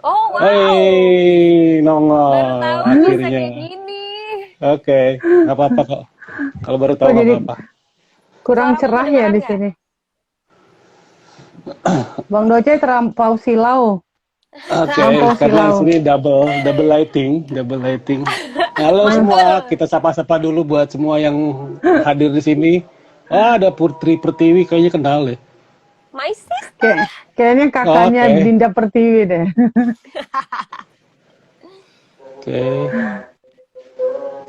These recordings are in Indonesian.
Oh, wow. Hei, Baru nongol tahu bisa akhirnya. kayak gini. Oke, nggak apa-apa kok. Kalau baru tahu Kok nggak jadi apa-apa. kurang Suaraku cerah ya kedengeran di nggak? sini? Bang Doce terlampau silau. Oke, Lampau karena di silau. sini double lighting. Halo semua, Mantul. kita sapa-sapa dulu buat semua yang hadir di sini. Ah, ada Putri Pertiwi, kayaknya kenal deh. My sister. Kayaknya kakaknya Oke, Dinda Pertiwi deh. oke.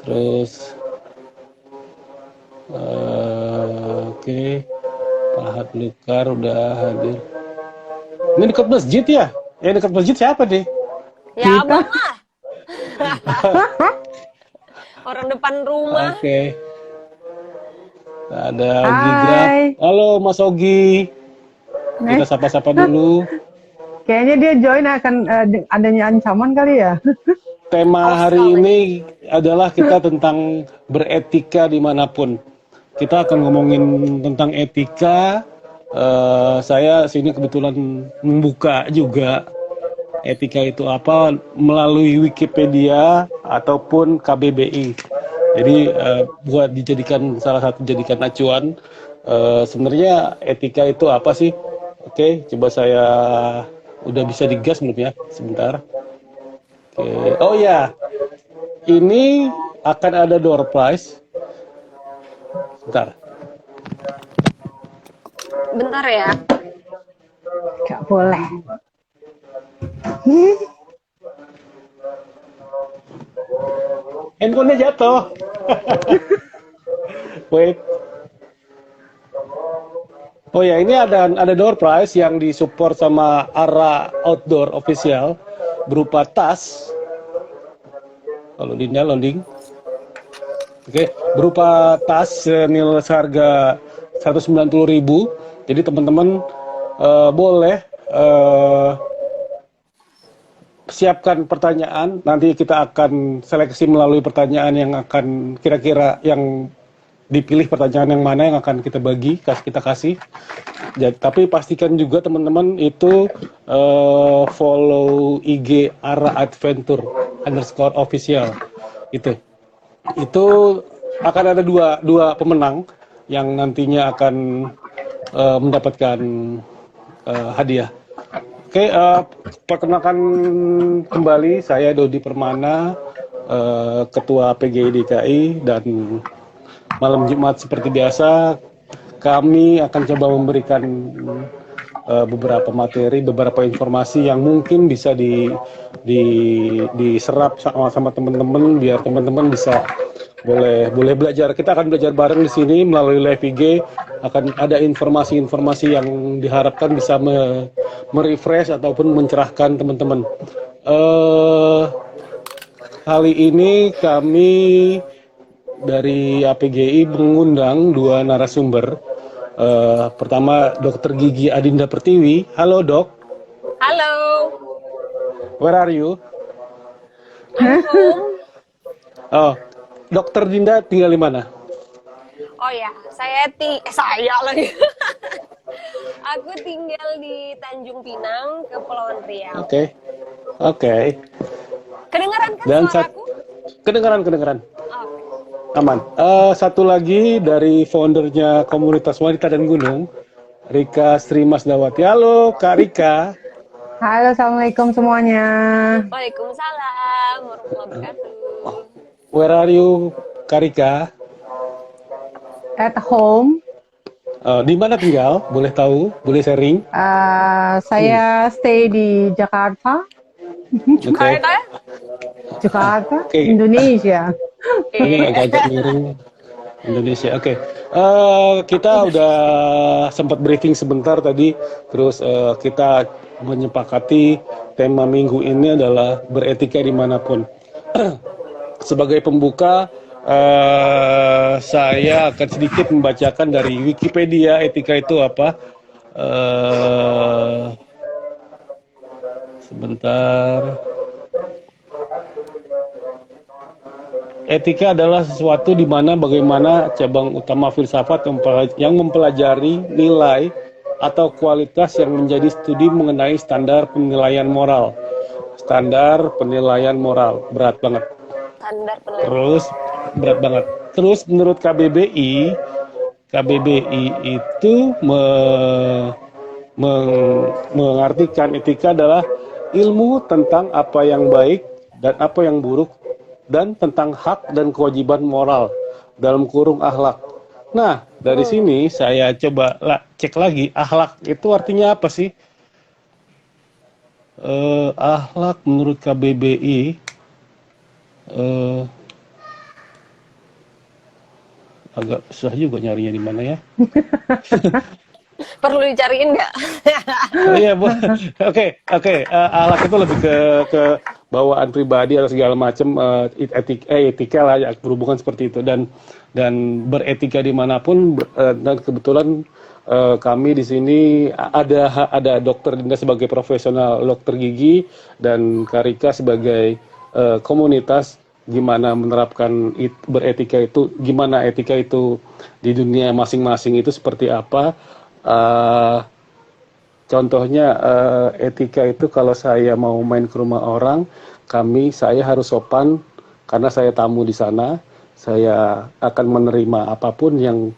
Terus, oke. Pahat Lukar udah hadir. Ini dekat masjid ya? Yang dekat masjid siapa deh? Ya Kita abang lah. Orang depan rumah. Oke, ada Ogi Grab. Hai. Halo Mas Ogi, kita Eh, sapa-sapa dulu. kayaknya dia join akan adanya ancaman kali ya. Tema Awas hari kau nanti. ini adalah kita tentang beretika dimanapun. Kita akan ngomongin tentang etika. Saya sini kebetulan membuka juga etika itu apa melalui Wikipedia ataupun KBBI. Jadi buat dijadikan salah satu jadikan acuan. Sebenarnya etika itu apa sih? Oke, coba saya udah bisa digas belum ya? Sebentar. Oke. Oh ya, ini akan ada door prize. Sebentar. Bentar ya. Gak boleh. Handphonenya jatuh. Wait. Oh ya, ini ada door prize yang disupport sama Ara Outdoor Official berupa tas. Kalau Dinda loading. Oke, berupa tas senilai seharga 190.000. Jadi teman-teman boleh siapkan pertanyaan. Nanti kita akan seleksi melalui pertanyaan yang akan kira-kira yang dipilih pertanyaan yang mana yang akan kita bagi, kita kasih. Jadi, tapi pastikan juga teman-teman itu follow IG Ara Adventure _official itu akan ada dua pemenang yang nantinya akan mendapatkan hadiah. Oke, perkenalkan kembali saya Dodi Permana, Ketua PGI DKI, dan malam Jumat seperti biasa kami akan coba memberikan beberapa materi, beberapa informasi yang mungkin bisa diserap sama teman-teman biar teman-teman bisa boleh belajar. Kita akan belajar bareng di sini melalui live IG. Akan ada informasi-informasi yang diharapkan bisa merefresh ataupun mencerahkan teman-teman. Kali ini kami dari APGI mengundang dua narasumber. Pertama Dr. Gigi Adinda Pertiwi. Halo dok. Halo. Where are you? I'm home. Oh, Dokter Dinda tinggal di mana? Oh ya, saya lagi. Aku tinggal di Tanjung Pinang, Kepulauan Riau. Oke. Kedengaran kan Dan suaraku? kedengaran. Oke. Aman. Satu lagi dari foundernya komunitas wanita dan gunung, Rika Sri Masdawati. Halo Kak Rika. Halo, assalamualaikum semuanya. Waalaikumsalam warahmatullahi wabarakatuh. Where are you Kak Rika? At home, Di mana tinggal? Boleh tahu? Boleh sharing? saya stay di Jakarta, Oke. Jakarta, Oke. Indonesia. Ini agak miring. Indonesia. Oke. Kita udah sempat briefing sebentar tadi, terus kita menyepakati tema minggu ini adalah beretika dimanapun. Sebagai pembuka, saya akan sedikit membacakan dari Wikipedia etika itu apa. Sebentar. Etika adalah sesuatu di mana bagaimana cabang utama filsafat yang mempelajari nilai atau kualitas yang menjadi studi mengenai standar penilaian moral. standar penilaian moral, berat banget. Standar penilaian. Terus berat banget. Terus menurut KBBI itu mengartikan etika adalah ilmu tentang apa yang baik dan apa yang buruk dan tentang hak dan kewajiban moral dalam kurung akhlak. Nah, dari sini saya coba cek lagi, akhlak itu artinya apa sih? Akhlak menurut KBBI agak susah juga nyarinya di mana ya. Perlu dicariin nggak? Iya, oke. Akhlak itu lebih ke bawaan pribadi atau segala macam etika lah ya, berhubungan seperti itu dan beretika dimanapun dan kebetulan kami di sini ada Dokter Dinda sebagai profesional dokter gigi dan Karika sebagai komunitas gimana menerapkan beretika itu, gimana etika itu di dunia masing-masing itu seperti apa. Contohnya etika itu kalau saya mau main ke rumah orang, saya harus sopan karena saya tamu di sana. Saya akan menerima apapun yang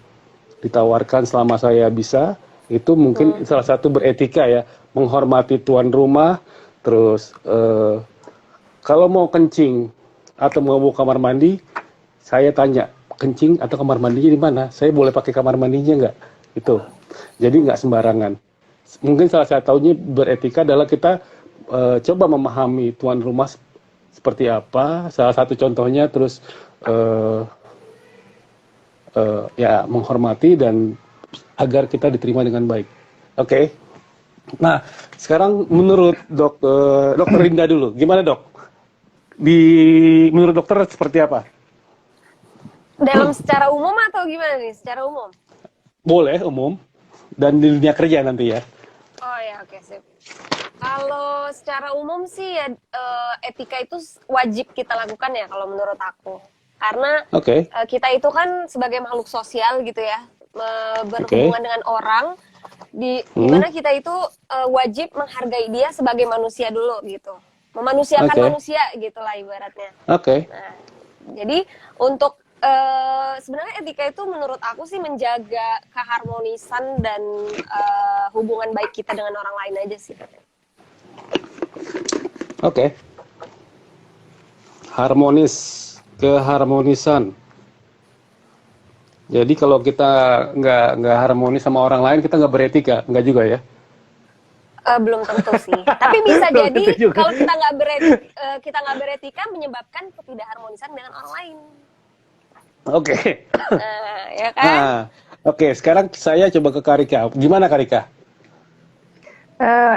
ditawarkan selama saya bisa. Itu mungkin salah satu beretika ya, menghormati tuan rumah. Terus kalau mau kencing atau mau kamar mandi, saya tanya kencing atau kamar mandinya di mana? Saya boleh pakai kamar mandinya nggak? Itu. Jadi nggak sembarangan. Mungkin salah satunya beretika adalah kita coba memahami tuan rumah seperti apa. Salah satu contohnya terus ya menghormati dan agar kita diterima dengan baik. Oke. Nah, sekarang menurut Dokter Linda dulu, gimana dok? Menurut dokter seperti apa? Dalam secara umum atau gimana nih? Secara umum? Boleh umum dan di dunia kerja nanti ya. Oh ya, oke, sip. Kalau secara umum sih ya, etika itu wajib kita lakukan ya kalau menurut aku. Karena kita itu kan sebagai makhluk sosial gitu ya, berhubungan dengan orang, dimana kita itu wajib menghargai dia sebagai manusia dulu gitu. Memanusiakan manusia gitulah ibaratnya. Nah, jadi untuk sebenarnya etika itu menurut aku sih menjaga keharmonisan dan hubungan baik kita dengan orang lain aja sih. Harmonis, keharmonisan. Jadi kalau kita nggak harmonis sama orang lain, kita nggak beretika, nggak juga ya? Belum tentu sih. Tapi bisa jadi kalau kita nggak beretika menyebabkan ketidakharmonisan dengan orang lain. Ya kan? Sekarang saya coba ke Karika. Gimana Karika?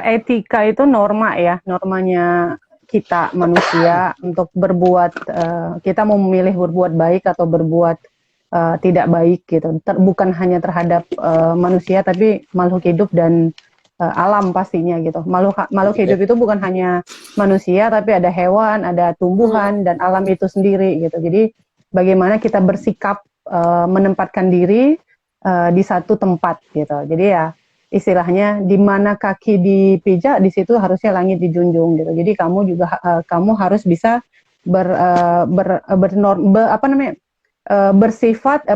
Etika itu norma ya, normanya kita manusia untuk berbuat, kita mau memilih berbuat baik atau berbuat tidak baik gitu. Bukan hanya terhadap manusia tapi makhluk hidup dan alam pastinya gitu. Makhluk hidup itu bukan hanya manusia tapi ada hewan, ada tumbuhan dan alam itu sendiri gitu. Jadi bagaimana kita bersikap menempatkan diri di satu tempat gitu. Jadi ya istilahnya di mana kaki dipijak di situ harusnya langit dijunjung gitu. Jadi kamu juga kamu harus bisa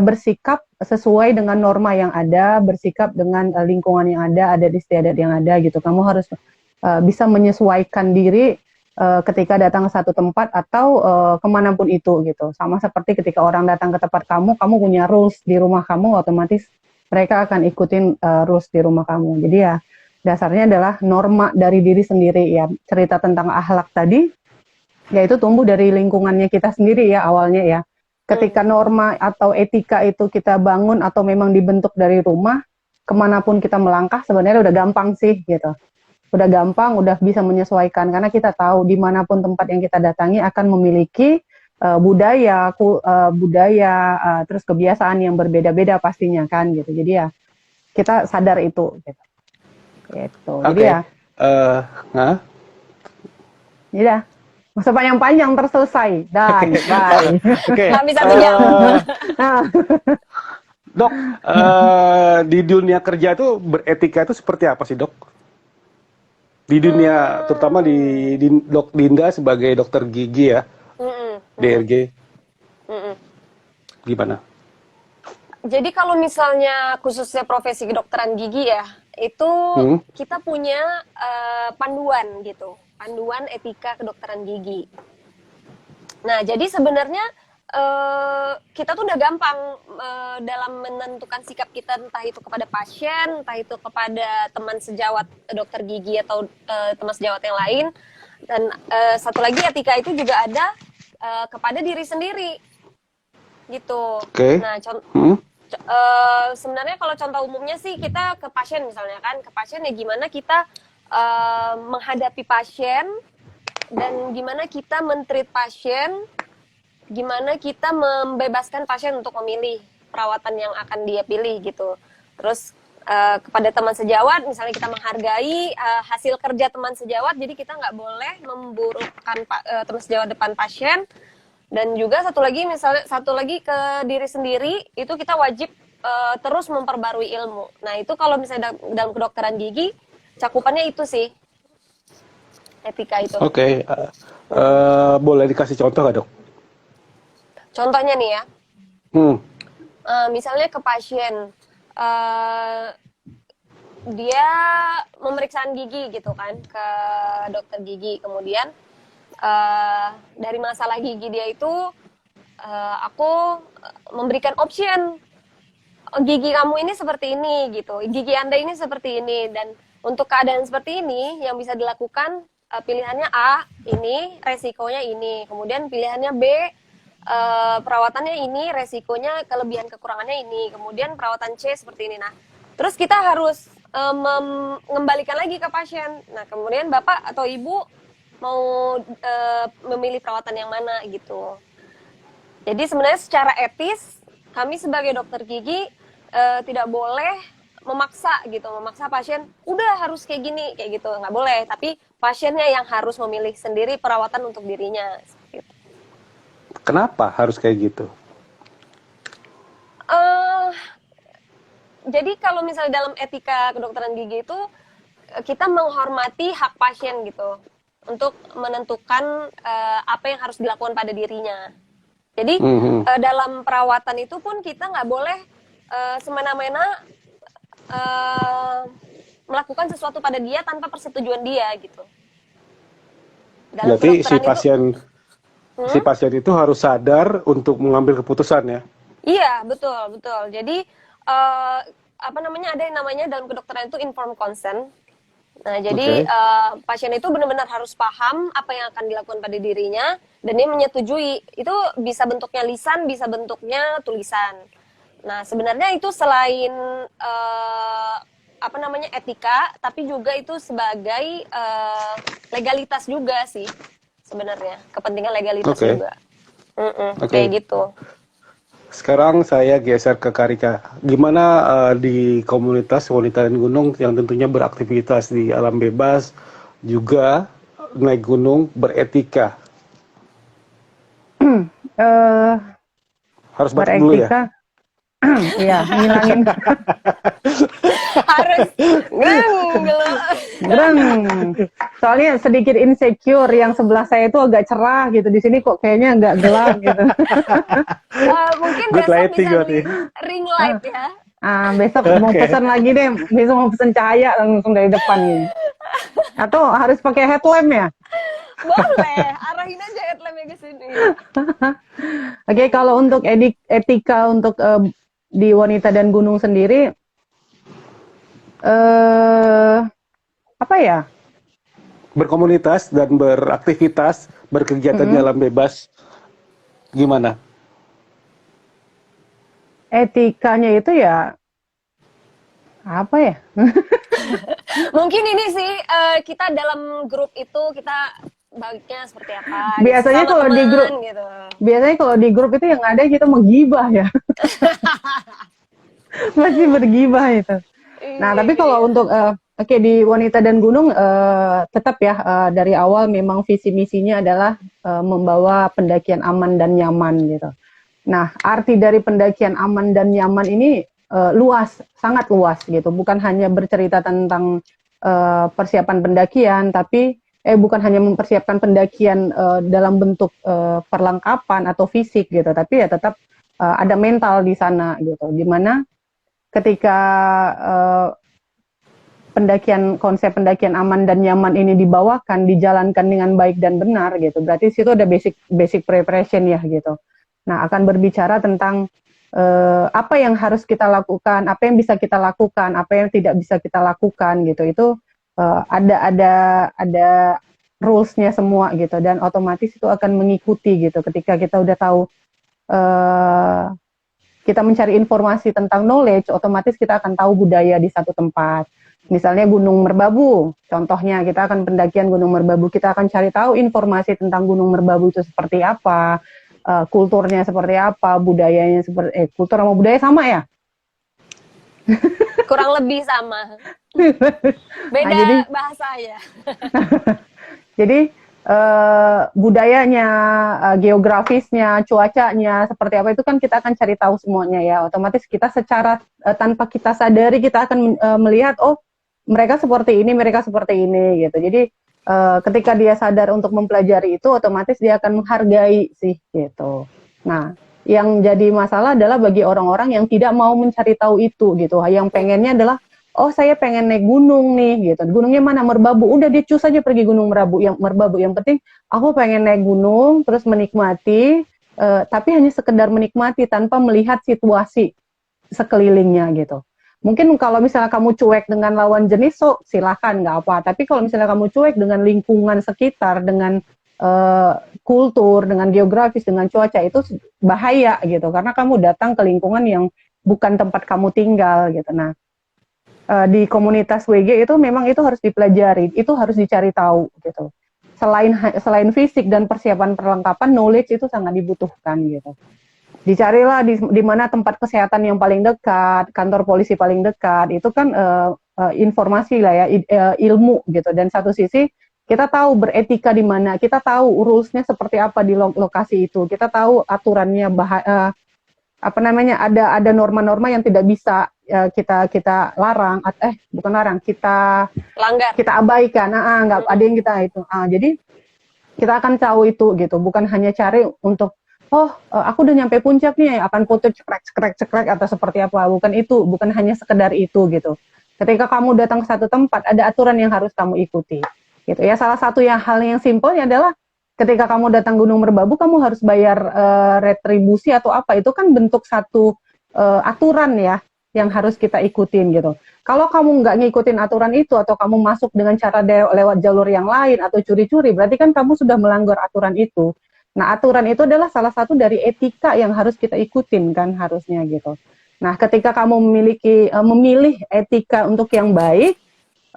bersikap sesuai dengan norma yang ada, bersikap dengan lingkungan yang ada adat istiadat yang ada gitu. Kamu harus bisa menyesuaikan diri ketika datang ke satu tempat atau kemanapun itu gitu. Sama seperti ketika orang datang ke tempat kamu punya rules di rumah kamu, otomatis mereka akan ikutin rules di rumah kamu. Jadi ya dasarnya adalah norma dari diri sendiri ya. Cerita tentang akhlak tadi, yaitu tumbuh dari lingkungannya kita sendiri ya awalnya ya. Ketika norma atau etika itu kita bangun atau memang dibentuk dari rumah, kemanapun kita melangkah sebenarnya udah gampang sih gitu. Udah gampang, udah bisa menyesuaikan karena kita tahu dimanapun tempat yang kita datangi akan memiliki budaya, terus kebiasaan yang berbeda-beda pastinya kan gitu. Jadi ya kita sadar itu gitu. Gitu. Jadi ya. Ya. Masa panjang-panjang terselesai dan bye. Nggak bisa 1 jam. Dok, di dunia kerja itu beretika itu seperti apa sih dok? di dunia, terutama di Dinda sebagai dokter gigi ya, DRG, gimana? Jadi kalau misalnya khususnya profesi kedokteran gigi ya, itu kita punya panduan gitu, panduan etika kedokteran gigi. Nah, jadi sebenarnya kita tuh udah gampang dalam menentukan sikap kita, entah itu kepada pasien, entah itu kepada teman sejawat dokter gigi atau teman sejawat yang lain. Dan satu lagi etika itu juga ada kepada diri sendiri, gitu. Nah, sebenarnya kalau contoh umumnya sih kita ke pasien misalnya kan, ke pasien ya gimana kita menghadapi pasien dan gimana kita men-treat pasien, gimana kita membebaskan pasien untuk memilih perawatan yang akan dia pilih gitu. Terus kepada teman sejawat, misalnya kita menghargai hasil kerja teman sejawat, jadi kita nggak boleh memburukkan teman sejawat depan pasien. Dan juga satu lagi ke diri sendiri, itu kita wajib terus memperbarui ilmu. Nah itu kalau misalnya dalam kedokteran gigi, cakupannya itu sih, etika itu. Oke. Boleh dikasih contoh nggak, Dok? Contohnya nih ya, misalnya ke pasien, dia pemeriksaan gigi gitu kan, ke dokter gigi, kemudian dari masalah gigi dia itu, aku memberikan option, gigi kamu ini seperti ini gitu, gigi Anda ini seperti ini, dan untuk keadaan seperti ini yang bisa dilakukan, pilihannya A, ini resikonya ini, kemudian pilihannya B, perawatannya ini, resikonya kelebihan kekurangannya ini, kemudian perawatan C seperti ini. Nah, terus kita harus mengembalikan lagi ke pasien. Nah, kemudian bapak atau ibu mau memilih perawatan yang mana gitu. Jadi sebenarnya secara etis kami sebagai dokter gigi tidak boleh memaksa pasien udah harus kayak gini kayak gitu, nggak boleh. Tapi pasiennya yang harus memilih sendiri perawatan untuk dirinya. Gitu. Kenapa harus kayak gitu? Jadi kalau misalnya dalam etika kedokteran gigi itu kita menghormati hak pasien gitu untuk menentukan apa yang harus dilakukan pada dirinya. Jadi dalam perawatan itu pun kita nggak boleh semena-mena melakukan sesuatu pada dia tanpa persetujuan dia gitu. Dalam berarti si pasien itu harus sadar untuk mengambil keputusan ya? Iya, betul. Jadi ada yang namanya dalam kedokteran itu informed consent. Nah, jadi pasien itu benar-benar harus paham apa yang akan dilakukan pada dirinya dan dia menyetujui. Itu bisa bentuknya lisan, bisa bentuknya tulisan. Nah, sebenarnya itu selain etika, tapi juga itu sebagai legalitas juga sih. Sebenarnya kepentingan legalitas juga. Kayak gitu. Sekarang saya geser ke Karika. Gimana di komunitas wanita dan gunung yang tentunya beraktivitas di alam bebas, juga naik gunung, beretika? Harus batuk dulu ya? Iya, ngilangin. Harus gereng. Soalnya sedikit insecure, yang sebelah saya itu agak cerah gitu, di sini kok kayaknya agak gelap gitu. Mungkin besok bisa ring light ya. Besok mau pesan lagi deh, besok mau pesan cahaya langsung dari depan gitu. Atau harus pakai headlamp ya? Boleh, arahin aja headlampnya ke sini. Oke, kalau untuk etika untuk di wanita dan gunung sendiri, apa ya? Berkomunitas dan beraktivitas, berkegiatan di alam bebas, gimana? Etikanya itu ya, apa ya? Mungkin ini sih, kita dalam grup itu, kita baiknya seperti apa? Biasanya kalau di grup, gitu. Biasanya kalau di grup itu yang ada kita menggibah ya. Masih bergibah itu. Nah, tapi kalau untuk di wanita dan gunung tetap ya dari awal memang visi misinya adalah membawa pendakian aman dan nyaman gitu. Nah, arti dari pendakian aman dan nyaman ini luas, sangat luas gitu. Bukan hanya bercerita tentang persiapan pendakian, tapi bukan hanya mempersiapkan pendakian dalam bentuk perlengkapan atau fisik gitu, tapi ya tetap ada mental di sana gitu, dimana ketika konsep pendakian aman dan nyaman ini dibawakan, dijalankan dengan baik dan benar gitu, berarti situ ada basic preparation ya gitu. Nah, akan berbicara tentang apa yang harus kita lakukan, apa yang bisa kita lakukan, apa yang tidak bisa kita lakukan gitu. Itu ada rules-nya semua gitu, dan otomatis itu akan mengikuti gitu. Ketika kita udah tahu kita mencari informasi tentang knowledge, otomatis kita akan tahu budaya di satu tempat. Misalnya Gunung Merbabu, contohnya kita akan pendakian Gunung Merbabu, kita akan cari tahu informasi tentang Gunung Merbabu itu seperti apa, kulturnya seperti apa, budayanya seperti kultur sama budaya sama ya? Kurang lebih sama. Beda nah, jadi, bahasanya. Jadi budayanya, geografisnya, cuacanya seperti apa itu kan kita akan cari tahu semuanya ya. Otomatis kita secara tanpa kita sadari kita akan melihat, oh mereka seperti ini gitu. Jadi ketika dia sadar untuk mempelajari itu, otomatis dia akan menghargai sih gitu. Nah, yang jadi masalah adalah bagi orang-orang yang tidak mau mencari tahu itu gitu. Yang pengennya adalah, oh saya pengen naik gunung nih gitu. Gunungnya mana? Merbabu. Udah dia cus aja pergi Gunung Merbabu. Yang penting aku pengen naik gunung terus menikmati, tapi hanya sekedar menikmati tanpa melihat situasi sekelilingnya gitu. Mungkin kalau misalnya kamu cuek dengan lawan jenis, so silahkan nggak apa. Tapi kalau misalnya kamu cuek dengan lingkungan sekitar, dengan kultur, dengan geografis, dengan cuaca, itu bahaya gitu. Karena kamu datang ke lingkungan yang bukan tempat kamu tinggal gitu. Nah, di komunitas WG itu memang itu harus dipelajari, itu harus dicari tahu gitu. Selain fisik dan persiapan perlengkapan, knowledge itu sangat dibutuhkan gitu. Dicarilah di mana tempat kesehatan yang paling dekat, kantor polisi paling dekat, itu kan informasi lah ya, ilmu gitu. Dan satu sisi kita tahu beretika di mana, kita tahu rules-nya seperti apa di lokasi itu, kita tahu aturannya, ada norma-norma yang tidak bisa kita larang, bukan larang, kita langgar, kita abaikan, nggak ada yang kita itu. Jadi kita akan tahu itu gitu, bukan hanya cari untuk aku udah nyampe puncak nih, akan foto cekrek atau seperti apa. Bukan hanya sekedar itu gitu. Ketika kamu datang ke satu tempat, ada aturan yang harus kamu ikuti. Gitu ya. Salah satu hal yang simpel adalah ketika kamu datang Gunung Merbabu, kamu harus bayar retribusi atau apa. Itu kan bentuk satu aturan ya, yang harus kita ikutin gitu. Kalau kamu nggak ngikutin aturan itu, atau kamu masuk dengan cara lewat jalur yang lain atau curi-curi, berarti kan kamu sudah melanggar aturan itu. Nah, aturan itu adalah salah satu dari etika yang harus kita ikutin kan harusnya gitu. Nah, ketika kamu memilih etika untuk yang baik,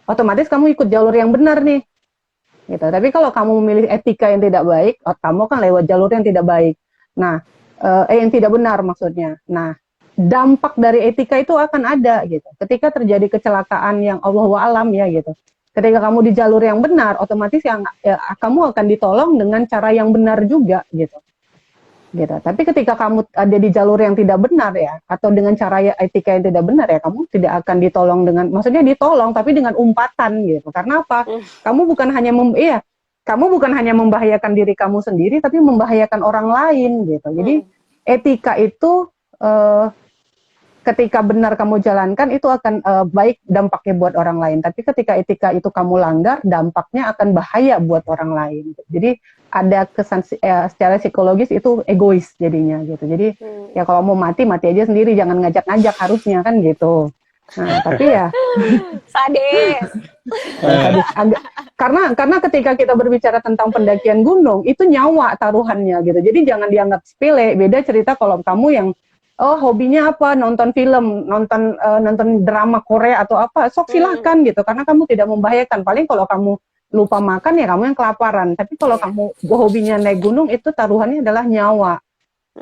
otomatis kamu ikut jalur yang benar nih. Gitu. Tapi kalau kamu memilih etika yang tidak baik, kamu akan lewat jalur yang tidak baik. Nah, yang tidak benar maksudnya. Nah, dampak dari etika itu akan ada gitu. Ketika terjadi kecelakaan yang Allahu a'lam ya gitu. Ketika kamu di jalur yang benar, otomatis kamu akan ditolong dengan cara yang benar juga gitu. Tapi ketika kamu ada di jalur yang tidak benar ya, atau dengan cara etika yang tidak benar ya, kamu tidak akan ditolong maksudnya ditolong tapi dengan umpatan gitu. Karena apa? Kamu bukan hanya membahayakan diri kamu sendiri, tapi membahayakan orang lain gitu. Jadi etika itu ketika benar kamu jalankan itu akan baik dampaknya buat orang lain. Tapi ketika etika itu kamu langgar, dampaknya akan bahaya buat orang lain. Jadi ada kesan secara psikologis itu egois jadinya gitu. Jadi ya kalau mau mati aja sendiri, jangan ngajak-ngajak harusnya kan gitu. Nah, tapi ya sadis. Karena ketika kita berbicara tentang pendakian gunung, itu nyawa taruhannya gitu. Jadi jangan dianggap sepele. Beda cerita kalau kamu yang hobinya apa, nonton film, nonton drama Korea atau apa, sok silahkan gitu, karena kamu tidak membahayakan. Paling kalau kamu lupa makan ya kamu yang kelaparan. Tapi kalau kamu hobinya naik gunung, itu taruhannya adalah nyawa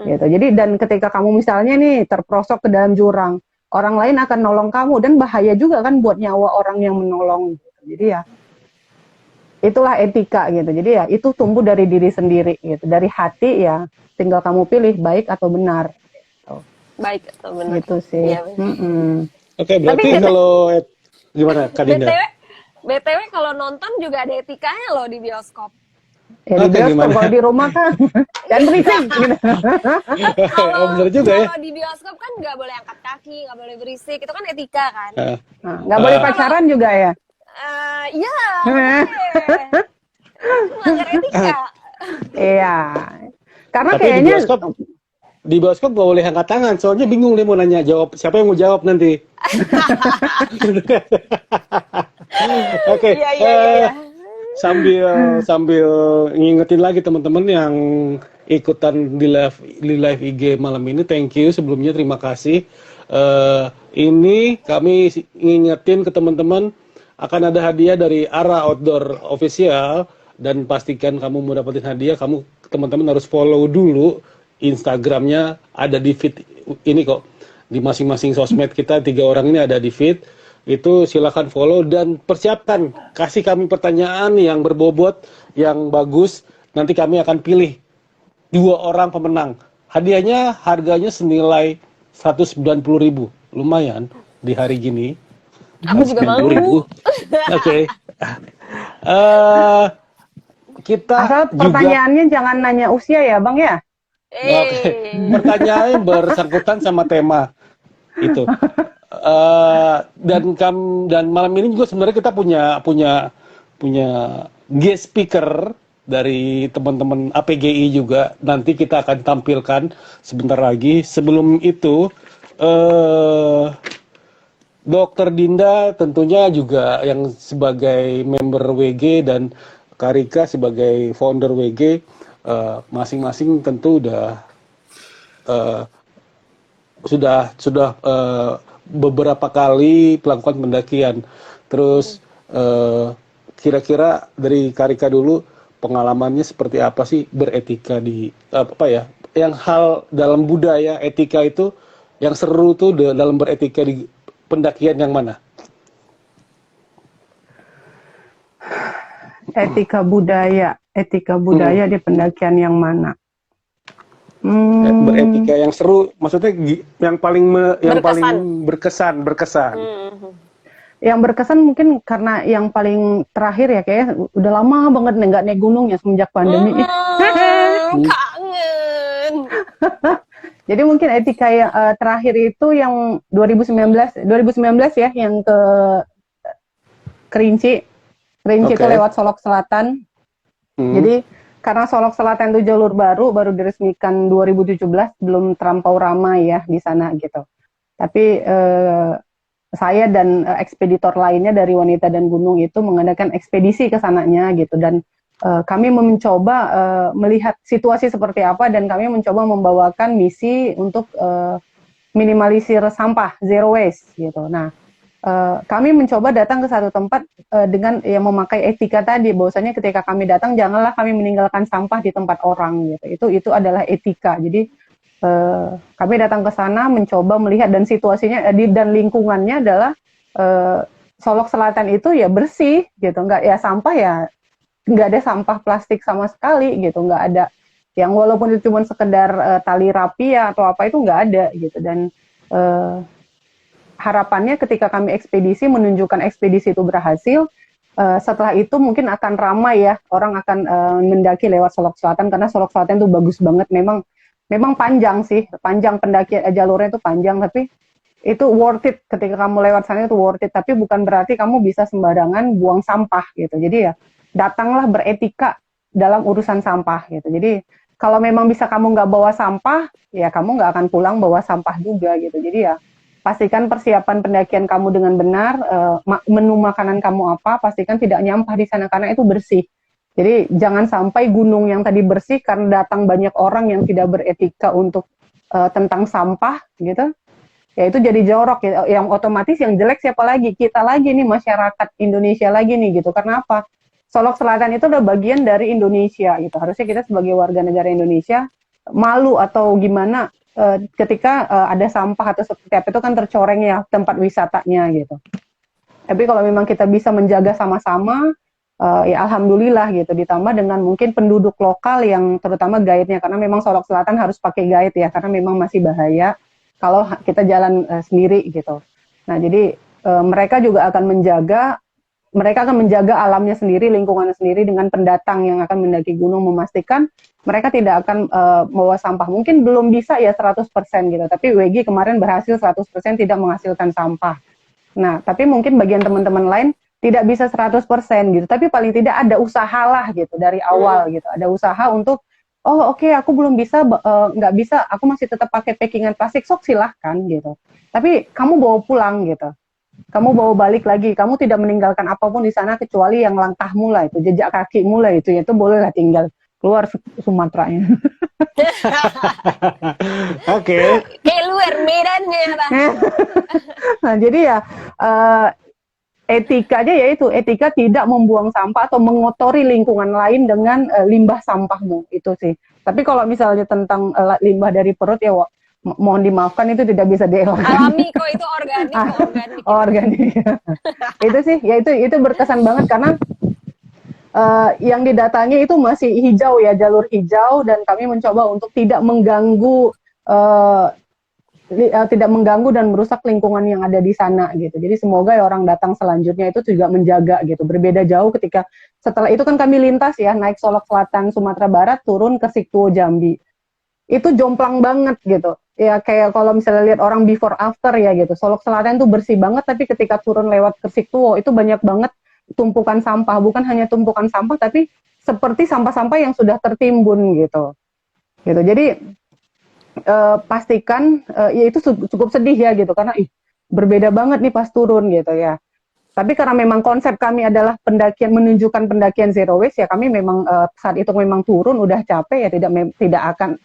gitu. Jadi dan ketika kamu misalnya nih terperosok ke dalam jurang, orang lain akan nolong kamu, dan bahaya juga kan buat nyawa orang yang menolong gitu. Jadi ya itulah etika gitu. Jadi ya itu tumbuh dari diri sendiri gitu, dari hati ya, tinggal kamu pilih baik atau benar. Baik atau benar gitu sih. Ya, Oke, berarti kalau gimana Kak Dinda? BTW kalau nonton juga ada etikanya loh di bioskop. Ya di bioskop, kalau di rumah kan dan berisik gitu. Bener juga ya. Kalau di bioskop kan nggak boleh angkat kaki, nggak boleh berisik, itu kan etika kan. Nggak boleh pacaran juga ya. Iya, boleh. Melanggar etika. Iya, karena Tapi kayaknya di bioskop gak boleh angkat tangan, soalnya bingung dia mau nanya jawab siapa yang mau jawab nanti. Oke, Iya. sambil ngingetin lagi teman-teman yang ikutan di live IG malam ini, thank you sebelumnya, terima kasih. Ini kami ngingetin ke teman-teman akan ada hadiah dari Ara Outdoor Official, dan pastikan kamu mau dapetin hadiah, kamu teman-teman harus follow dulu Instagramnya, ada di feed ini kok, di masing-masing sosmed kita 3 orang ini ada di feed. Itu silakan follow dan persiapkan, kasih kami pertanyaan yang berbobot, yang bagus. Nanti kami akan pilih 2 orang pemenang. Hadiahnya harganya senilai 190.000, lumayan di hari gini. Aku juga mau. Oke. Kita asal pertanyaannya jangan nanya usia ya Bang ya. Oke. Pertanyaannya bersangkutan sama tema itu. Dan malam ini juga sebenarnya kita punya guest speaker dari teman-teman APGI juga. Nanti kita akan tampilkan sebentar lagi. Sebelum itu, Dr. Dinda tentunya juga yang sebagai member WG dan Karika sebagai founder WG, masing-masing tentu sudah beberapa kali melakukan pendakian. Terus kira-kira dari Karika dulu, pengalamannya seperti apa sih beretika di yang hal dalam budaya etika itu yang seru tuh dalam beretika di pendakian yang mana? Etika budaya di pendakian yang mana? Beretika yang seru, maksudnya yang paling berkesan. Yang berkesan mungkin karena yang paling terakhir ya, kayak udah lama banget nggak naik gunung ya semenjak pandemi. Kangen. Jadi mungkin etika yang terakhir itu yang 2019 ya, yang ke Kerinci itu lewat Solok Selatan. Jadi karena Solok Selatan itu jalur baru diresmikan 2017, belum terlampau ramai ya di sana gitu. Tapi saya dan ekspeditor lainnya dari Wanita dan Gunung itu mengadakan ekspedisi ke sananya gitu, dan kami mencoba melihat situasi seperti apa, dan kami mencoba membawakan misi untuk minimalisir sampah, zero waste gitu. Nah, kami mencoba datang ke satu tempat dengan yang memakai etika tadi, bahwasanya ketika kami datang janganlah kami meninggalkan sampah di tempat orang gitu. Itu adalah etika. Jadi kami datang ke sana mencoba melihat, dan situasinya dan lingkungannya adalah Solok Selatan itu ya bersih gitu, nggak ya sampah ya, nggak ada sampah plastik sama sekali gitu, nggak ada yang walaupun itu cuma sekedar tali rapia atau apa, itu nggak ada gitu. Dan harapannya ketika kami ekspedisi menunjukkan ekspedisi itu berhasil, setelah itu mungkin akan ramai ya, orang akan mendaki lewat Solok Selatan, karena Solok Selatan itu bagus banget, memang panjang sih, panjang pendakian, jalurnya itu panjang, tapi itu worth it. Ketika kamu lewat sana itu worth it, tapi bukan berarti kamu bisa sembarangan buang sampah gitu. Jadi ya datanglah beretika dalam urusan sampah gitu. Jadi kalau memang bisa kamu nggak bawa sampah, ya kamu nggak akan pulang bawa sampah juga gitu. Jadi ya pastikan persiapan pendakian kamu dengan benar, menu makanan kamu apa, pastikan tidak nyampah di sana karena itu bersih. Jadi jangan sampai gunung yang tadi bersih karena datang banyak orang yang tidak beretika untuk tentang sampah gitu, ya itu jadi jorok gitu. Yang otomatis yang jelek siapa lagi? Kita lagi nih, masyarakat Indonesia lagi nih gitu. Karena apa? Solok Selatan itu udah bagian dari Indonesia gitu. Harusnya kita sebagai warga negara Indonesia malu atau gimana ketika ada sampah atau seperti apa, itu kan tercoreng ya tempat wisatanya gitu. Tapi kalau memang kita bisa menjaga sama-sama, ya alhamdulillah gitu. Ditambah dengan mungkin penduduk lokal yang terutama guide-nya, karena memang Solok Selatan harus pakai guide ya, karena memang masih bahaya kalau kita jalan sendiri gitu. Nah jadi mereka juga akan menjaga mereka akan menjaga alamnya sendiri, lingkungannya sendiri dengan pendatang yang akan mendaki gunung, memastikan mereka tidak akan membawa sampah. Mungkin belum bisa ya 100% gitu, tapi WG kemarin berhasil 100% tidak menghasilkan sampah. Nah, tapi mungkin bagian teman-teman lain tidak bisa 100% gitu, tapi paling tidak ada usaha lah gitu dari awal gitu. Ada usaha untuk, oh oke, aku belum bisa, nggak bisa, aku masih tetap pakai packingan plastik, sok silahkan gitu. Tapi kamu bawa pulang gitu. Kamu bawa balik lagi, kamu tidak meninggalkan apapun di sana kecuali yang langkahmu lah itu, jejak kakimu lah itu bolehlah tinggal keluar Sumateranya. Oke. Keluar Medannya, Bang. Nah, jadi ya etikanya yaitu etika tidak membuang sampah atau mengotori lingkungan lain dengan limbah sampahmu itu sih. Tapi kalau misalnya tentang limbah dari perut ya mohon dimaafkan itu tidak bisa dielakkan. Alami kok, itu organik, organik. Organik. Itu sih, ya itu berkesan banget karena yang didatangi itu masih hijau ya, jalur hijau, dan kami mencoba untuk tidak mengganggu dan merusak lingkungan yang ada di sana gitu. Jadi semoga ya orang datang selanjutnya itu juga menjaga gitu. Berbeda jauh ketika setelah itu kan kami lintas ya, naik Solok Selatan Sumatera Barat, turun ke Siktuo Jambi. Itu jomplang banget gitu. Ya kayak kalau misalnya lihat orang before after ya gitu. Solok Selatan tuh bersih banget, tapi ketika turun lewat ke Siktuo itu banyak banget tumpukan sampah. Bukan hanya tumpukan sampah, tapi seperti sampah-sampah yang sudah tertimbun gitu. Jadi pastikan ya itu cukup sedih ya gitu, karena berbeda banget nih pas turun gitu ya. Tapi karena memang konsep kami adalah menunjukkan pendakian zero waste ya, kami memang saat itu memang turun udah capek ya,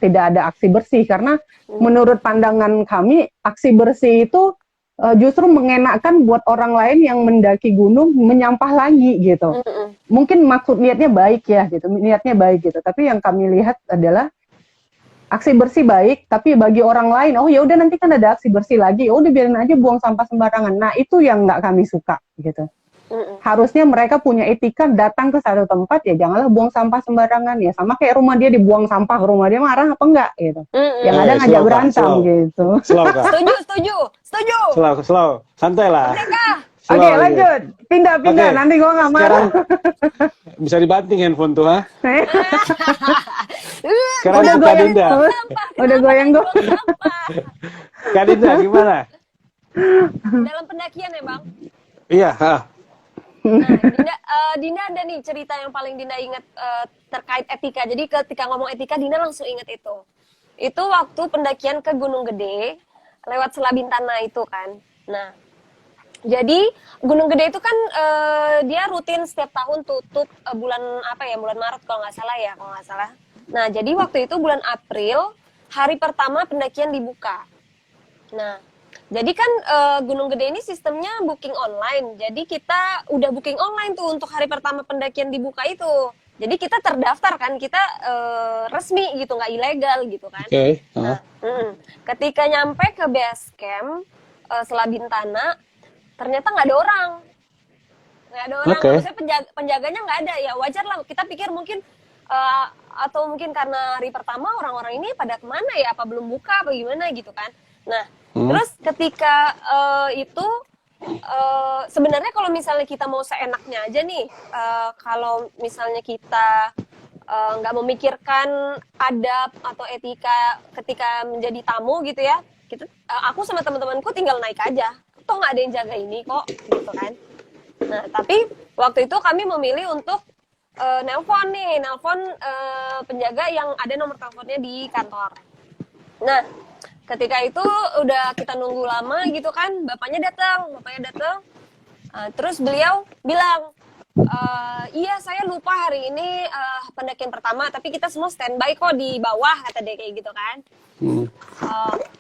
tidak ada aksi bersih, karena menurut pandangan kami aksi bersih itu justru mengenakkan buat orang lain yang mendaki gunung menyampah lagi gitu. Mungkin niatnya baik ya gitu, tapi yang kami lihat adalah aksi bersih baik, tapi bagi orang lain, oh ya udah nanti kan ada aksi bersih lagi, oh udah biarin aja buang sampah sembarangan. Nah itu yang nggak kami suka gitu. Harusnya mereka punya etika, datang ke satu tempat ya janganlah buang sampah sembarangan ya, sama kayak rumah dia dibuang sampah ke rumah dia, marah apa enggak gitu. Yang ada ngajak berantem gitu. Setuju. Slow. Santai lah. Oke, lanjut. Pindah. Okay. Nanti gua nggak marah. Bisa dibanting handphone tuh, ha? Sekarang udah Kak Dinda. Udah goyang gue. Kak Dinda gimana? Dalam pendakian ya, Bang? Iya, Nah, Dinda ada nih cerita yang paling Dinda ingat terkait etika. Jadi ketika ngomong etika, Dinda langsung ingat itu. Itu waktu pendakian ke Gunung Gede, lewat Selabintana itu kan. Nah, jadi Gunung Gede itu kan dia rutin setiap tahun tutup bulan Maret kalau nggak salah. Nah, jadi waktu itu bulan April, hari pertama pendakian dibuka. Nah, jadi kan Gunung Gede ini sistemnya booking online. Jadi kita udah booking online tuh untuk hari pertama pendakian dibuka itu. Jadi kita terdaftar kan, kita resmi gitu, nggak ilegal gitu kan. Oke. Nah, ketika nyampe ke base camp Selabintana, ternyata nggak ada orang. Maksudnya penjaganya nggak ada. Ya wajar lah, kita pikir mungkin atau mungkin karena hari pertama orang-orang ini pada kemana ya, apa belum buka apa gimana gitu kan. Nah, terus ketika itu sebenarnya kalau misalnya kita mau seenaknya aja nih, kalau misalnya kita nggak memikirkan adab atau etika ketika menjadi tamu gitu ya, aku sama teman-temanku tinggal naik aja, toh nggak ada yang jaga ini kok gitu kan. Nah, tapi waktu itu kami memilih untuk nelpon penjaga yang ada nomor teleponnya di kantor. Nah, ketika itu udah kita nunggu lama gitu kan, bapaknya datang. Terus beliau bilang, iya saya lupa hari ini pendakian pertama, tapi kita semua standby kok di bawah, kata dia kayak gitu kan.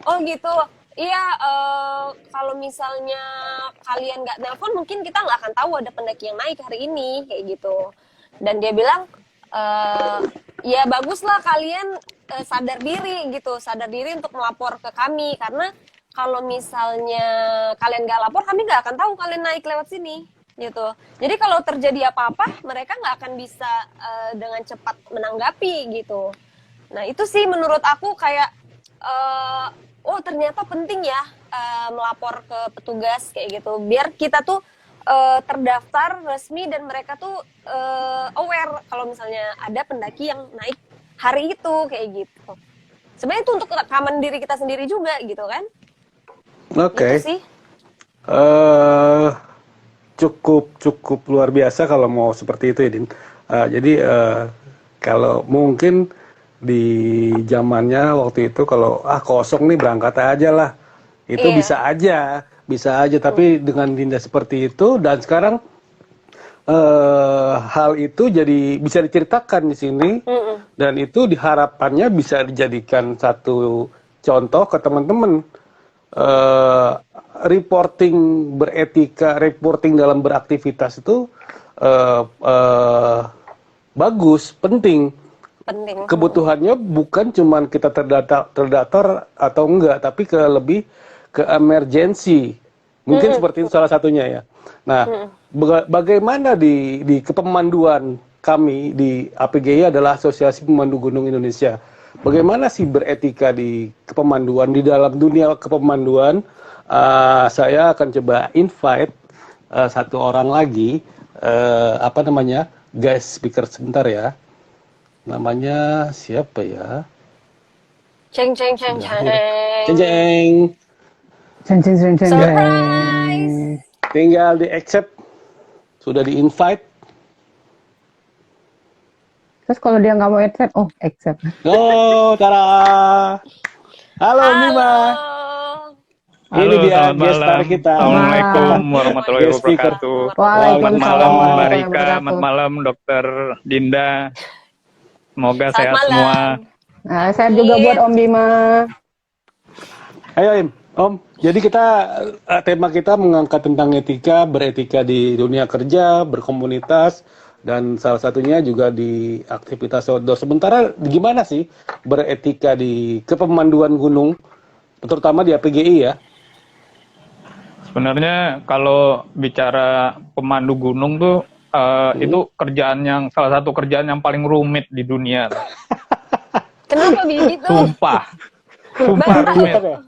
Oh gitu. Iya, kalau misalnya kalian nggak nelpon, mungkin kita nggak akan tahu ada pendaki yang naik hari ini, kayak gitu. Dan dia bilang, ya baguslah kalian sadar diri untuk melapor ke kami, karena kalau misalnya kalian nggak lapor, kami nggak akan tahu kalian naik lewat sini, gitu. Jadi kalau terjadi apa-apa, mereka nggak akan bisa dengan cepat menanggapi, gitu. Nah itu sih menurut aku kayak, oh ternyata penting ya melapor ke petugas kayak gitu, biar kita tuh terdaftar resmi dan mereka tuh aware kalau misalnya ada pendaki yang naik hari itu kayak gitu. Sebenarnya itu untuk rekaman diri kita sendiri juga gitu kan? Oke. Gitu sih. Cukup luar biasa kalau mau seperti itu ya, Din. Jadi kalau mungkin di zamannya waktu itu kalau kosong nih berangkat aja lah. Itu Iya. bisa aja. Tapi dengan Dinda seperti itu dan sekarang hal itu jadi bisa diceritakan di sini dan itu diharapannya bisa dijadikan satu contoh ke teman-teman. Reporting beretika, reporting dalam beraktivitas itu bagus, penting. Kebutuhannya bukan cuma kita terdaftar atau enggak, tapi lebih ke emergency. Mungkin seperti itu salah satunya ya. Nah, bagaimana di kepemanduan kami di APGI adalah Asosiasi Pemandu Gunung Indonesia. Bagaimana sih beretika di kepemanduan, di dalam dunia kepemanduan? Saya akan coba invite satu orang lagi, guest speaker sebentar ya. Namanya siapa ya? Ceng ceng ceng ceng. Ceng ceng. Ceng ceng ceng ceng. Surprise. Tinggal di accept, sudah di invite. Terus kalau dia nggak mau accept, accept. Oh, Tara. Halo, Mima. Ini dia guest star kita. Assalamualaikum warahmatullahi wabarakatuh. Waalaikumsalam. Selamat malam Mbak Rika, selamat malam Dokter Dinda. Semoga sehat semua. Nah, saya juga buat Om Bima. Ayo Om. Jadi tema kita mengangkat tentang beretika di dunia kerja, berkomunitas, dan salah satunya juga di aktivitas outdoor. Sementara gimana sih beretika di kepemanduan gunung, terutama di APGI ya? Sebenarnya kalau bicara pemandu gunung tuh itu salah satu kerjaan yang paling rumit di dunia. Kenapa begitu? Sumpah rumit.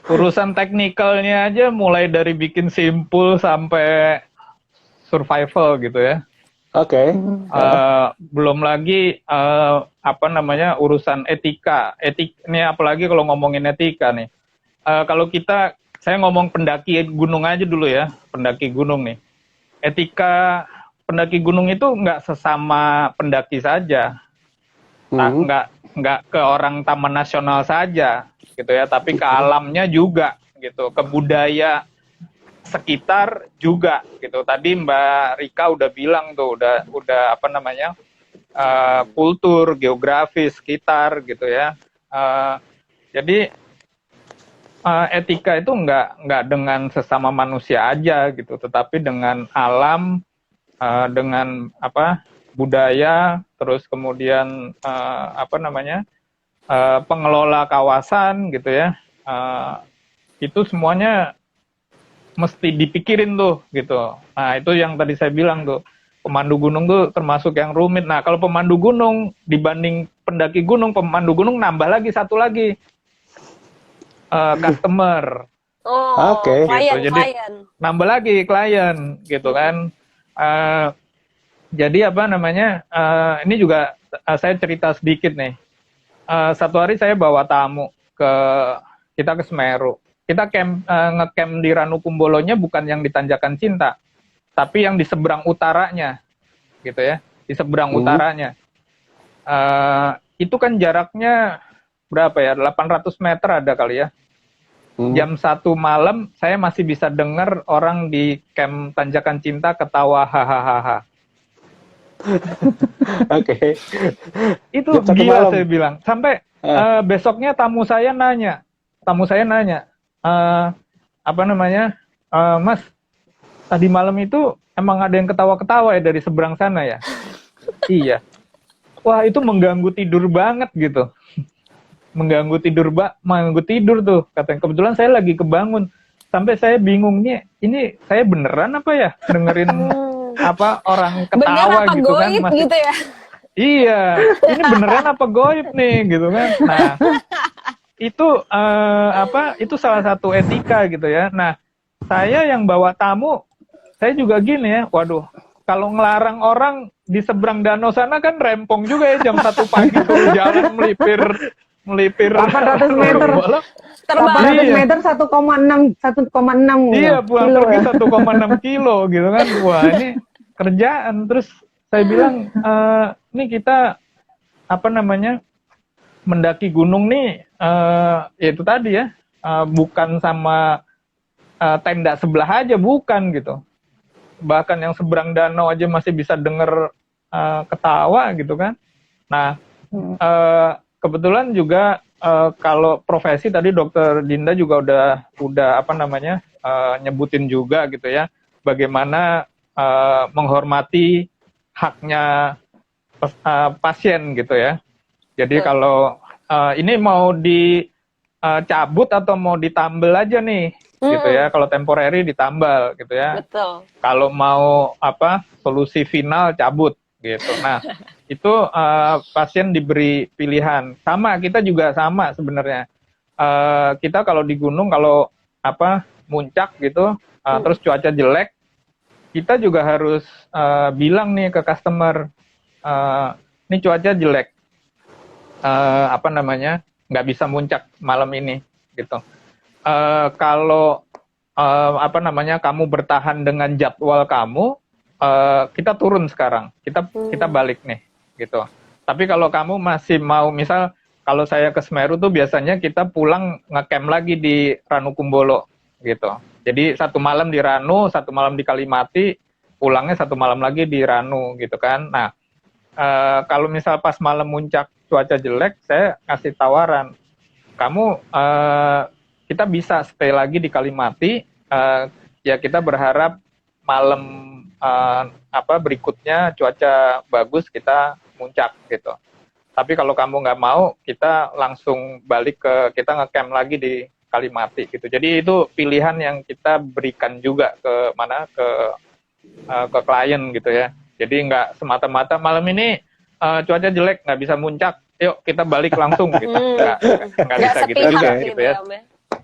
Urusan teknikalnya aja mulai dari bikin simpul sampai survival gitu ya. Oke. Belum lagi urusan etika. Ini apalagi kalau ngomongin etika nih. Kalau saya ngomong pendaki gunung aja dulu ya, pendaki gunung nih. Etika pendaki gunung itu nggak sesama pendaki saja, nggak ke orang taman nasional saja, gitu ya, tapi ke alamnya juga, gitu, ke budaya sekitar juga, gitu. Tadi Mbak Rika udah bilang tuh, udah kultur, geografi sekitar, gitu ya. Jadi etika itu nggak dengan sesama manusia aja gitu, tetapi dengan alam, dengan budaya, terus kemudian pengelola kawasan gitu ya, itu semuanya mesti dipikirin tuh gitu. Nah itu yang tadi saya bilang tuh, pemandu gunung tuh termasuk yang rumit. Nah kalau pemandu gunung dibanding pendaki gunung, pemandu gunung nambah lagi satu lagi. Customer, klien, gitu. Jadi nambah lagi klien, gitu kan. Jadi ini juga saya cerita sedikit nih. Satu hari saya bawa tamu kita ke Semeru. Kita ngecamp di Ranukumbolonya bukan yang di Tanjakan Cinta, tapi yang di seberang utaranya, gitu ya, di seberang utaranya. Itu kan jaraknya berapa ya? 800 meter ada kali ya. Jam 1 malam saya masih bisa dengar orang di camp Tanjakan Cinta ketawa hahaha. Oke. Itu gila saya bilang. Sampai besoknya tamu saya nanya, Mas, tadi malam itu emang ada yang ketawa-ketawa ya dari seberang sana ya? Iya. Wah itu mengganggu tidur banget gitu. Mengganggu tidur tuh katanya. Kebetulan saya lagi kebangun sampai saya bingung nih, ini saya beneran apa ya dengerin orang ketawa gitu kan, masih gitu ya? Iya, ini beneran apa goib nih gitu kan. Nah itu itu salah satu etika gitu ya. Nah saya yang bawa tamu, saya juga gini ya, waduh, kalau ngelarang orang di seberang danau sana kan rempong juga ya, jam 1 pagi suruh jalan melipir 800 meter. Terbang. 800 meter 1,6 Iya, pulang kilo pergi ya. 1,6 kilo gitu kan. Wah, ini kerjaan. Terus saya bilang, ini kita apa namanya, mendaki gunung nih, ya itu tadi ya, bukan sama tenda sebelah aja, bukan gitu. Bahkan yang seberang danau aja masih bisa denger ketawa gitu kan. Nah, kebetulan juga kalau profesi tadi Dokter Dinda juga udah apa namanya, nyebutin juga gitu ya, bagaimana menghormati haknya pasien gitu ya. Jadi kalau ini mau dicabut atau mau ditambal aja nih, gitu ya. Kalau temporary ditambal gitu ya. Betul. Kalau mau solusi final cabut gitu. Nah, itu pasien diberi pilihan. Sama, kita juga sama sebenarnya. Kita kalau di gunung, kalau muncak gitu, terus cuaca jelek, kita juga harus bilang nih ke customer, ini cuaca jelek, nggak bisa muncak malam ini gitu. Kalau kamu bertahan dengan jadwal kamu, kita turun sekarang, kita balik nih gitu. Tapi kalau kamu masih mau, misal kalau saya ke Semeru tuh biasanya kita pulang ngecamp lagi di Ranukumbolo gitu. Jadi 1 malam di Ranu, 1 malam di Kalimati, pulangnya 1 malam lagi di Ranu gitu kan. Nah, kalau misal pas malam muncak cuaca jelek, saya kasih tawaran, kamu kita bisa stay lagi di Kalimati, ya kita berharap malam berikutnya cuaca bagus, kita muncak gitu. Tapi kalau kamu nggak mau, kita langsung balik kita ngecamp lagi di Kalimati gitu. Jadi itu pilihan yang kita berikan juga ke klien gitu ya. Jadi nggak semata-mata malam ini cuaca jelek nggak bisa muncak, yuk kita balik langsung gitu. Nggak bisa gitu juga gitu ya.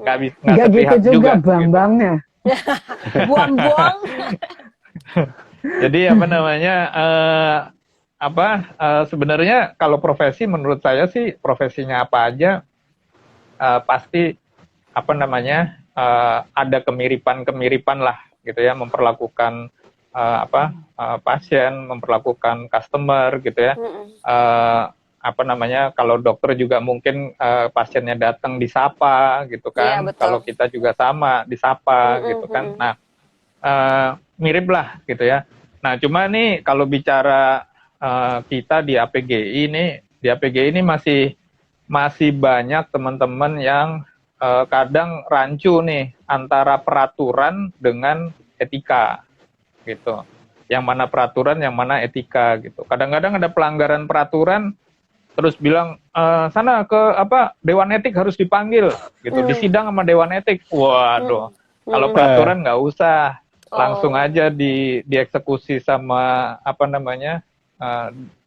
Nggak gitu juga Bambangnya. Buang-buang. Jadi sebenarnya kalau profesi menurut saya sih, profesinya apa aja pasti ada kemiripan lah gitu ya, memperlakukan pasien, memperlakukan customer gitu ya. Kalau dokter juga mungkin pasiennya datang disapa gitu kan. Iya, kalau kita juga sama disapa gitu kan. Nah, mirip lah gitu ya. Nah, cuma nih kalau bicara kita di APGI ini masih banyak teman-teman yang kadang rancu nih antara peraturan dengan etika gitu. Yang mana peraturan, yang mana etika gitu. Kadang-kadang ada pelanggaran peraturan, terus bilang sana ke Dewan Etik harus dipanggil gitu, disidang sama Dewan Etik. Waduh, kalau peraturan nggak usah, langsung aja dieksekusi sama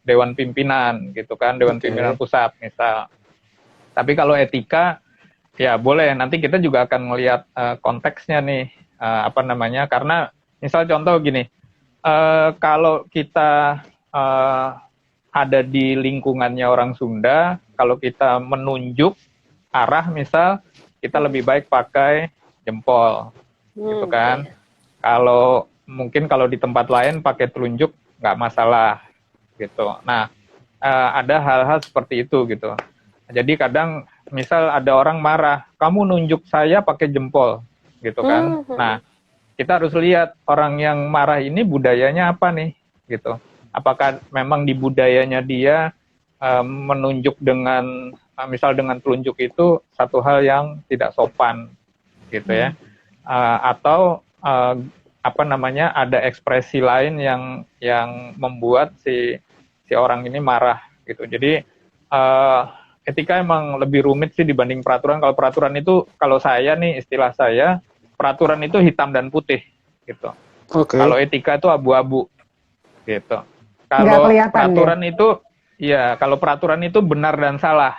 Dewan Pimpinan gitu kan, Dewan Pimpinan Pusat misal. Tapi kalau etika ya boleh, nanti kita juga akan melihat konteksnya nih, karena misal contoh gini, kalau kita ada di lingkungannya orang Sunda, kalau kita menunjuk arah misal, kita lebih baik pakai jempol, gitu kan. Kalau di tempat lain pakai telunjuk nggak masalah, gitu. Nah, ada hal-hal seperti itu gitu. Jadi kadang misal ada orang marah, kamu nunjuk saya pakai jempol, gitu kan. Nah, kita harus lihat orang yang marah ini budayanya apa nih, gitu. Apakah memang di budayanya dia menunjuk dengan misal dengan telunjuk itu satu hal yang tidak sopan gitu ya, atau ada ekspresi lain yang membuat si orang ini marah gitu. Jadi etika emang lebih rumit sih dibanding peraturan. Kalau peraturan itu, kalau saya nih, istilah saya, peraturan itu hitam dan putih gitu. Kalau etika itu abu-abu gitu. Kalau peraturan itu, ya kalau peraturan itu benar dan salah.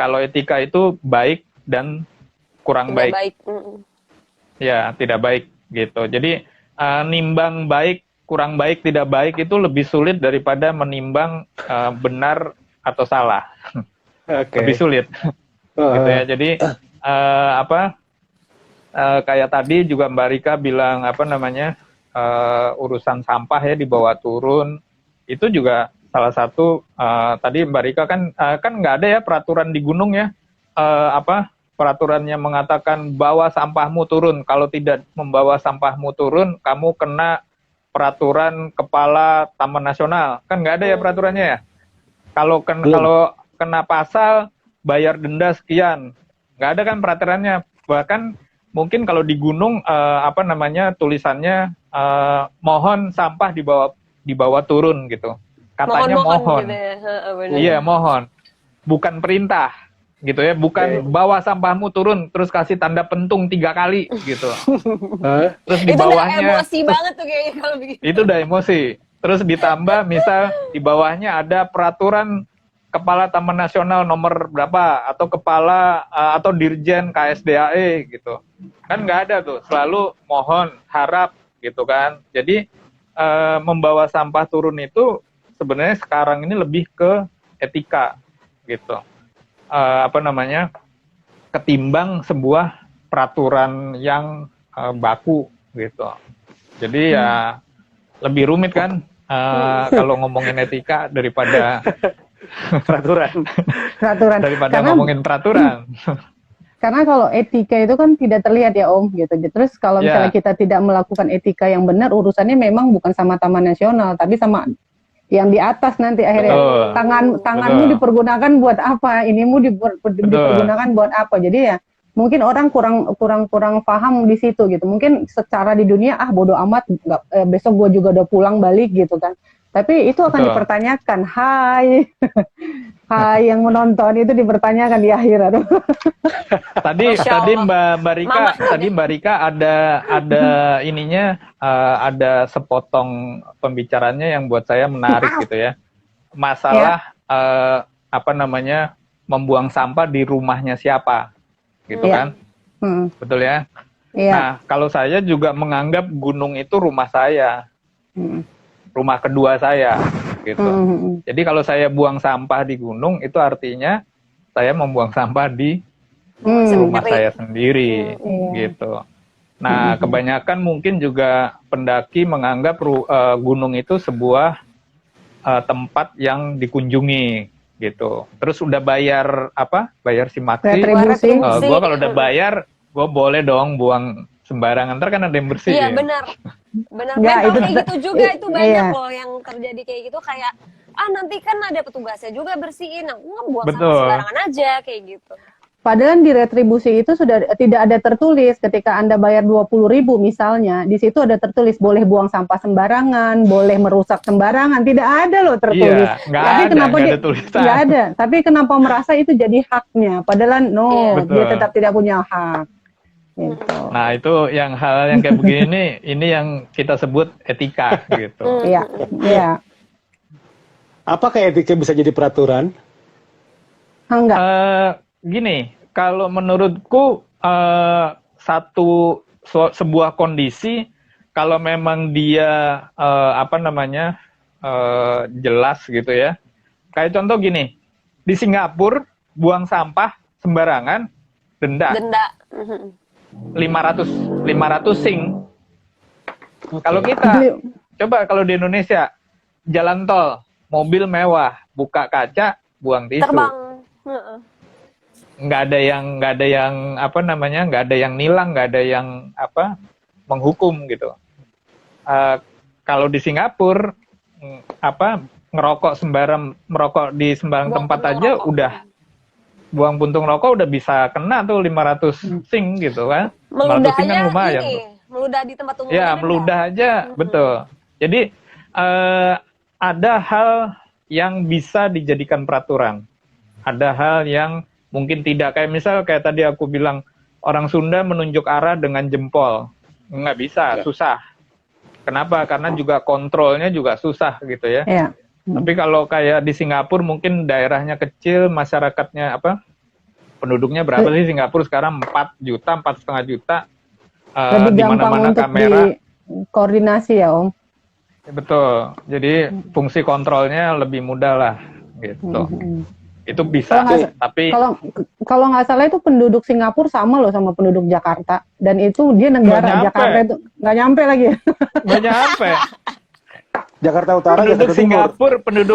Kalau etika itu baik dan kurang baik. ya tidak baik gitu. Jadi nimbang baik, kurang baik, tidak baik itu lebih sulit daripada menimbang benar atau salah. Lebih sulit. Gitu ya. Jadi kayak tadi juga Mbak Rika bilang urusan sampah ya dibawa turun, itu juga salah satu tadi Mbak Rika kan nggak ada ya peraturan di gunung ya, peraturannya mengatakan bawa sampahmu turun, kalau tidak membawa sampahmu turun kamu kena peraturan kepala Taman Nasional, kan nggak ada ya peraturannya ya. Kalau kena pasal bayar denda sekian, nggak ada kan peraturannya. Bahkan mungkin kalau di gunung tulisannya mohon sampah dibawa turun gitu. Katanya mohon. Gitu ya. Iya, mohon. Bukan perintah gitu ya, bukan bawa sampahmu turun terus kasih tanda pentung 3 kali gitu. Terus di bawahnya itu udah emosi banget tuh kayaknya kalau begitu. Itu udah emosi. Terus ditambah misal di bawahnya ada peraturan kepala Taman Nasional nomor berapa, atau kepala atau dirjen KSDAE gitu. Kan nggak ada tuh, selalu mohon, harap gitu kan. Jadi membawa sampah turun itu sebenarnya sekarang ini lebih ke etika gitu. Ketimbang sebuah peraturan yang baku gitu. Jadi ya lebih rumit kan kalau ngomongin etika daripada peraturan. Daripada ngomongin peraturan. Karena kalau etika itu kan tidak terlihat ya Om gitu. Terus kalau misalnya kita tidak melakukan etika yang benar, urusannya memang bukan sama Taman Nasional, tapi sama yang di atas nanti akhirnya. Tanganmu dipergunakan buat apa? Inimu dipergunakan buat apa? Jadi ya mungkin orang kurang paham di situ gitu. Mungkin secara di dunia bodo amat, besok gue juga udah pulang balik gitu kan. Tapi itu akan dipertanyakan. Hai yang menonton itu dipertanyakan di akhirat. Tadi Mbak Rika ada ininya, ada sepotong pembicaranya yang buat saya menarik gitu ya. Masalah membuang sampah di rumahnya siapa gitu kan. Betul ya. Nah, kalau saya juga menganggap gunung itu rumah saya. Rumah kedua saya gitu. Jadi kalau saya buang sampah di gunung itu artinya saya membuang sampah di rumah saya sendiri gitu. Nah, kebanyakan mungkin juga pendaki menganggap gunung itu sebuah tempat yang dikunjungi gitu. Terus udah bayar simaksi. Gue kalau udah bayar, gue boleh dong buang sembarangan, ntar kan ada yang bersih. Iya, benar. Memang kayak gitu juga, itu banyak loh yang terjadi kayak gitu, kayak nanti kan ada petugasnya juga bersihin, aku ngebuang sampah sembarangan aja kayak gitu. Padahal di retribusi itu sudah tidak ada tertulis ketika Anda bayar 20.000 misalnya, di situ ada tertulis boleh buang sampah sembarangan, boleh merusak sembarangan, tidak ada loh tertulis. Nggak ada. Tapi kenapa merasa itu jadi haknya? Padahal dia tetap tidak punya hak. Gitu. Nah itu hal yang kayak begini ini yang kita sebut etika gitu. Iya. Apakah etika bisa jadi peraturan? Enggak. Gini, kalau menurutku sebuah kondisi kalau memang dia jelas gitu ya. Kayak contoh gini, di Singapura buang sampah sembarangan denda. 500 sing. Kalau kita coba kalau di Indonesia jalan tol, mobil mewah, buka kaca, buang tisu. Terbang. Nggak ada yang nilang, nggak ada yang menghukum gitu. Kalau di Singapura merokok di sembarang tempat aja udah buang puntung rokok udah bisa kena tuh 500 sing gitu kan. Meludah 500 sing kan lumayan. Meludah di tempat umum. Ya, meludah aja, betul. Jadi ada hal yang bisa dijadikan peraturan. Ada hal yang mungkin tidak, kayak misal kayak tadi aku bilang orang Sunda menunjuk arah dengan jempol. Nggak bisa, susah. Kenapa? Karena juga kontrolnya juga susah gitu ya. Tapi kalau kayak di Singapura mungkin daerahnya kecil, masyarakatnya penduduknya berapa sih Singapura sekarang? 4 juta, 4,5 juta. Lebih di gampang mana-mana untuk kamera. koordinasi ya Om. Betul. Jadi fungsi kontrolnya lebih mudah lah gitu. Itu bisa. Tapi Kalau nggak salah itu penduduk Singapura sama loh sama penduduk Jakarta, dan itu dia negara Jakarta itu nggak nyampe lagi. Nggak nyampe. Jakarta Utara, Penduduk Jakarta Timur.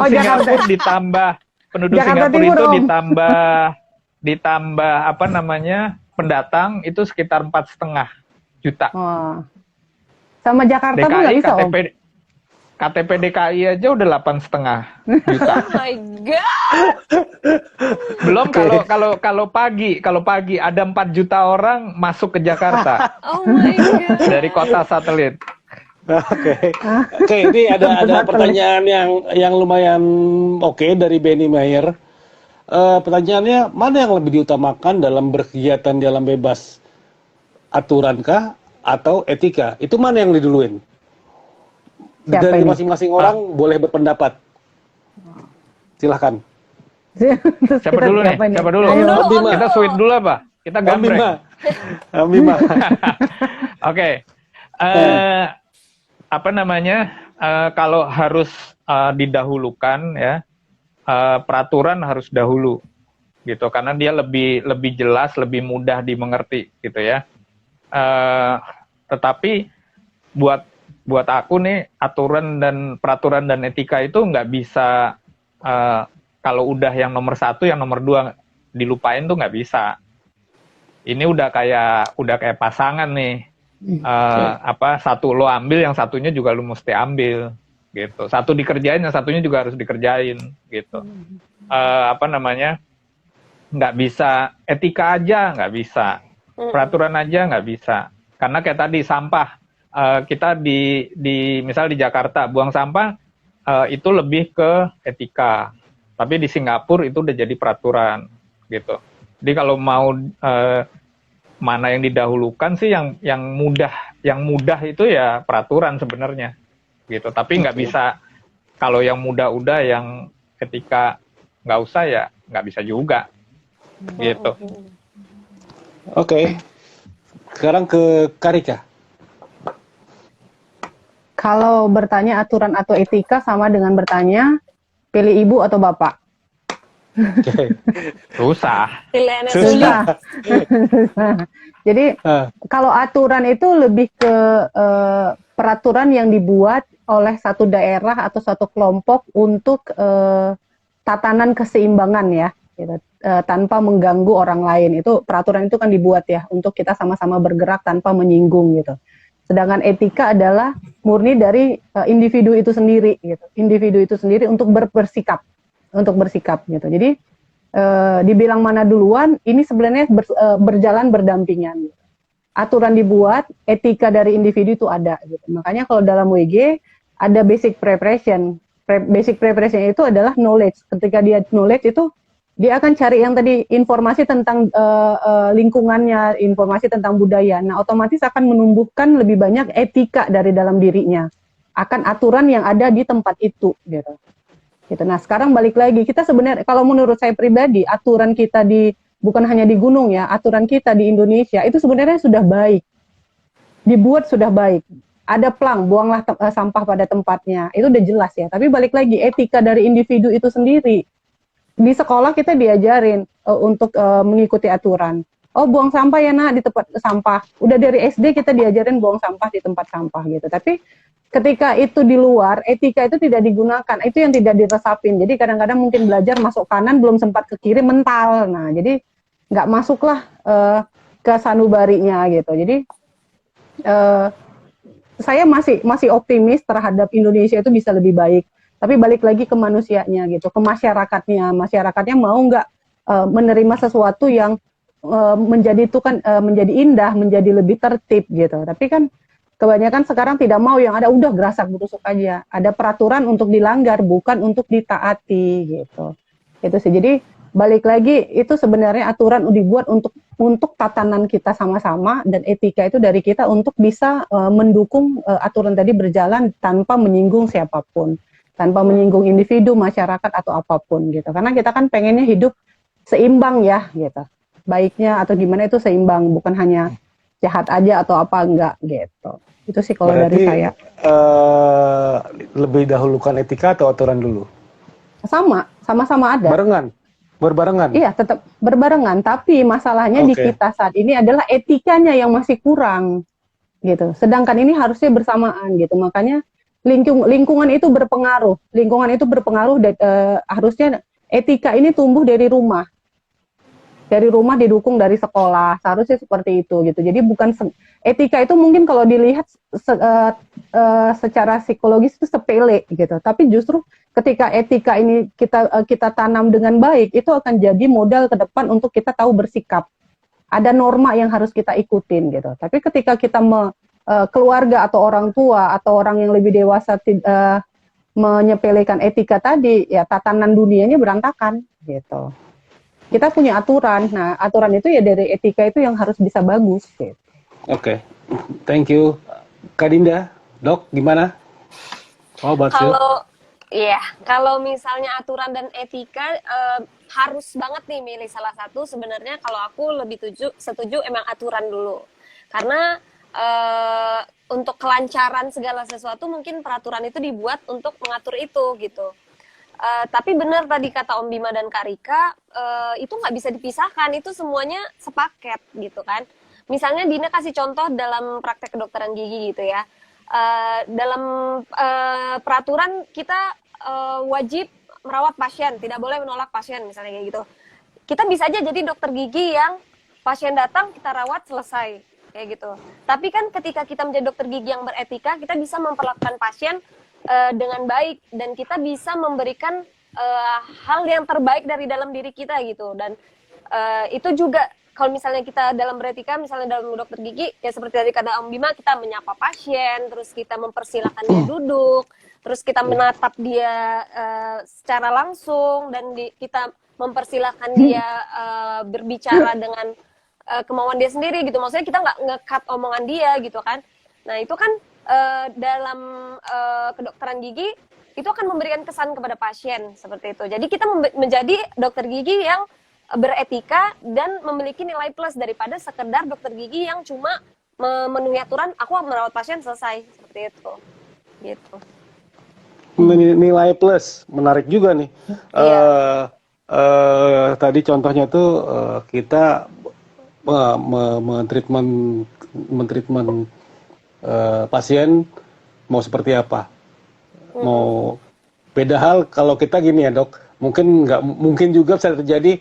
Singapura ditambah penduduk Jakarta Singapura Timur, itu Om. ditambah apa namanya pendatang itu sekitar 4,5 juta. Wah. Sama Jakarta pun nggak bisa Om. KTP DKI aja udah 8,5 juta. Oh my god. Belum kalau pagi ada 4 juta orang masuk ke Jakarta. Oh my god. Dari kota satelit. Oke, ini ada pertanyaan yang lumayan oke dari Benny Mayer. Pertanyaannya, mana yang lebih diutamakan dalam berkegiatan di alam bebas? Aturankah atau etika? Itu mana yang diduluin? Dari masing-masing orang boleh berpendapat. Silahkan. Siapa dulu nih? Siapa dulu? Kita sweet dulu apa? Kita gambreng. Bima. Oke. Apa namanya? Kalau harus didahulukan ya, peraturan harus dahulu gitu, karena dia lebih jelas, lebih mudah dimengerti gitu ya. Tetapi buat aku nih, peraturan dan etika itu nggak bisa kalau udah yang nomor 1, yang nomor 2 dilupain tuh nggak bisa. Ini udah kayak pasangan nih. Satu lo ambil, yang satunya juga lo mesti ambil gitu. Satu dikerjain, yang satunya juga harus dikerjain gitu. Nggak bisa etika aja, nggak bisa peraturan aja, nggak bisa. Karena kayak tadi sampah, kita misal di Jakarta buang sampah itu lebih ke etika, tapi di Singapura itu udah jadi peraturan gitu. Jadi kalau mau mana yang didahulukan sih, yang mudah itu ya peraturan sebenarnya gitu. Tapi nggak bisa, kalau yang mudah udah, yang etika nggak usah, ya nggak bisa juga gitu. Oke. Sekarang ke Karika. Kalau bertanya aturan atau etika sama dengan bertanya pilih ibu atau bapak. Susah. Susah. Jadi kalau aturan itu lebih ke peraturan yang dibuat oleh satu daerah atau satu kelompok untuk tatanan keseimbangan ya, gitu. Tanpa mengganggu orang lain. Itu peraturan itu kan dibuat ya untuk kita sama-sama bergerak tanpa menyinggung gitu. Sedangkan etika adalah murni dari individu itu sendiri gitu. Individu itu sendiri untuk bersikap gitu. Jadi dibilang mana duluan, ini sebenarnya berjalan berdampingan. Aturan dibuat, etika dari individu itu ada gitu. Makanya kalau dalam WG ada basic preparation. Basic preparation itu adalah knowledge. Ketika dia knowledge itu, dia akan cari yang tadi informasi tentang lingkungannya, informasi tentang budaya. Nah, otomatis akan menumbuhkan lebih banyak etika dari dalam dirinya, akan aturan yang ada di tempat itu, gitu. Nah, sekarang balik lagi, kita sebenarnya, kalau menurut saya pribadi, aturan kita bukan hanya di gunung ya, aturan kita di Indonesia itu sebenarnya sudah baik, dibuat sudah baik. Ada plang, buanglah sampah pada tempatnya, itu udah jelas ya. Tapi balik lagi, etika dari individu itu sendiri. Di sekolah kita diajarin untuk mengikuti aturan. Oh, buang sampah ya nak di tempat sampah. Udah dari SD kita diajarin buang sampah di tempat sampah gitu. Tapi ketika itu di luar, etika itu tidak digunakan. Itu yang tidak diresapin. Jadi kadang-kadang mungkin belajar masuk kanan belum sempat ke kiri mental. Nah, jadi nggak masuklah ke sanubarinya gitu. Jadi saya masih optimis terhadap Indonesia itu bisa lebih baik. Tapi balik lagi ke manusianya gitu, ke masyarakatnya. Masyarakatnya mau nggak menerima sesuatu yang menjadi indah, menjadi lebih tertib gitu. Tapi kan kebanyakan sekarang tidak mau, yang ada udah gerasak berusuk aja. Ada peraturan untuk dilanggar, bukan untuk ditaati gitu. Itu sih. Jadi balik lagi, itu sebenarnya aturan dibuat untuk tatanan kita sama-sama, dan etika itu dari kita untuk bisa mendukung aturan tadi berjalan tanpa menyinggung siapapun. Tanpa menyinggung individu, masyarakat, atau apapun gitu. Karena kita kan pengennya hidup seimbang ya gitu. Baiknya atau gimana itu seimbang, bukan hanya jahat aja atau apa enggak gitu. Itu sih kalau dari saya. Lebih dahulukan etika atau aturan dulu? Sama-sama ada. Berbarengan? Iya, tetap berbarengan. Tapi masalahnya di kita saat ini adalah etikanya yang masih kurang, gitu. Sedangkan ini harusnya bersamaan, gitu. Makanya lingkungan itu berpengaruh. Lingkungan itu berpengaruh. Harusnya etika ini tumbuh dari rumah. Dari rumah didukung dari sekolah, seharusnya seperti itu gitu. Jadi bukan etika itu mungkin kalau dilihat secara psikologis itu sepele gitu. Tapi justru ketika etika ini kita tanam dengan baik, itu akan jadi modal ke depan untuk kita tahu bersikap. Ada norma yang harus kita ikutin gitu. Tapi ketika kita keluarga atau orang tua atau orang yang lebih dewasa menyepelekan etika tadi, ya tatanan dunianya berantakan gitu. Kita punya aturan. Nah, aturan itu ya dari etika itu yang harus bisa bagus. Gitu. Oke, thank you. Kak Dinda, Dok, gimana? Kalau misalnya aturan dan etika harus banget nih milih salah satu. Sebenarnya kalau aku lebih setuju emang aturan dulu. Karena untuk kelancaran segala sesuatu mungkin peraturan itu dibuat untuk mengatur itu gitu. Tapi benar tadi kata Om Bima dan Kak Rika, itu nggak bisa dipisahkan, itu semuanya sepaket gitu kan. Misalnya Dina kasih contoh dalam praktek kedokteran gigi gitu ya. Dalam peraturan kita wajib merawat pasien, tidak boleh menolak pasien misalnya kayak gitu. Kita bisa aja jadi dokter gigi yang pasien datang kita rawat selesai kayak gitu. Tapi kan ketika kita menjadi dokter gigi yang beretika, kita bisa memperlakukan pasien dengan baik dan kita bisa memberikan hal yang terbaik dari dalam diri kita gitu. Dan itu juga kalau misalnya kita dalam beretika, misalnya dalam dokter gigi ya seperti tadi kata Om Bima, kita menyapa pasien, terus kita mempersilahkan dia duduk, terus kita menatap dia secara langsung dan kita mempersilahkan dia berbicara dengan kemauan dia sendiri gitu. Maksudnya kita nggak nge-cut omongan dia gitu kan. Nah itu kan dalam kedokteran gigi itu akan memberikan kesan kepada pasien seperti itu. Jadi kita menjadi dokter gigi yang beretika dan memiliki nilai plus daripada sekedar dokter gigi yang cuma memenuhi aturan, aku merawat pasien selesai seperti itu. Gitu. Nilai plus menarik juga nih. Tadi contohnya tuh kita mentreatment pasien mau seperti apa, mau beda hal kalau kita gini ya Dok, mungkin juga bisa terjadi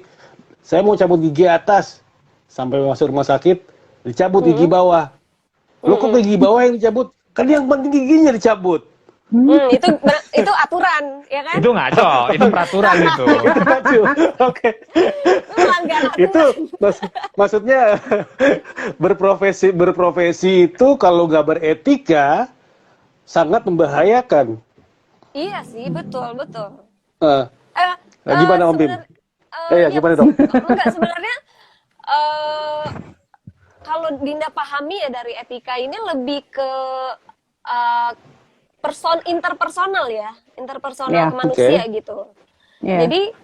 saya mau cabut gigi atas sampai masuk rumah sakit dicabut gigi bawah, lo kok gigi bawah yang dicabut, kan yang penting giginya dicabut. Itu aturan ya kan, itu ngaco, itu peraturan itu ngaco. Oke. Itu maksudnya berprofesi itu kalau nggak beretika sangat membahayakan. Iya sih, betul. Gimana Om Bim? Gimana Dok? Enggak, sebenarnya kalau Dinda pahami ya dari etika ini lebih ke interpersonal ya, interpersonal manusia gitu. Jadi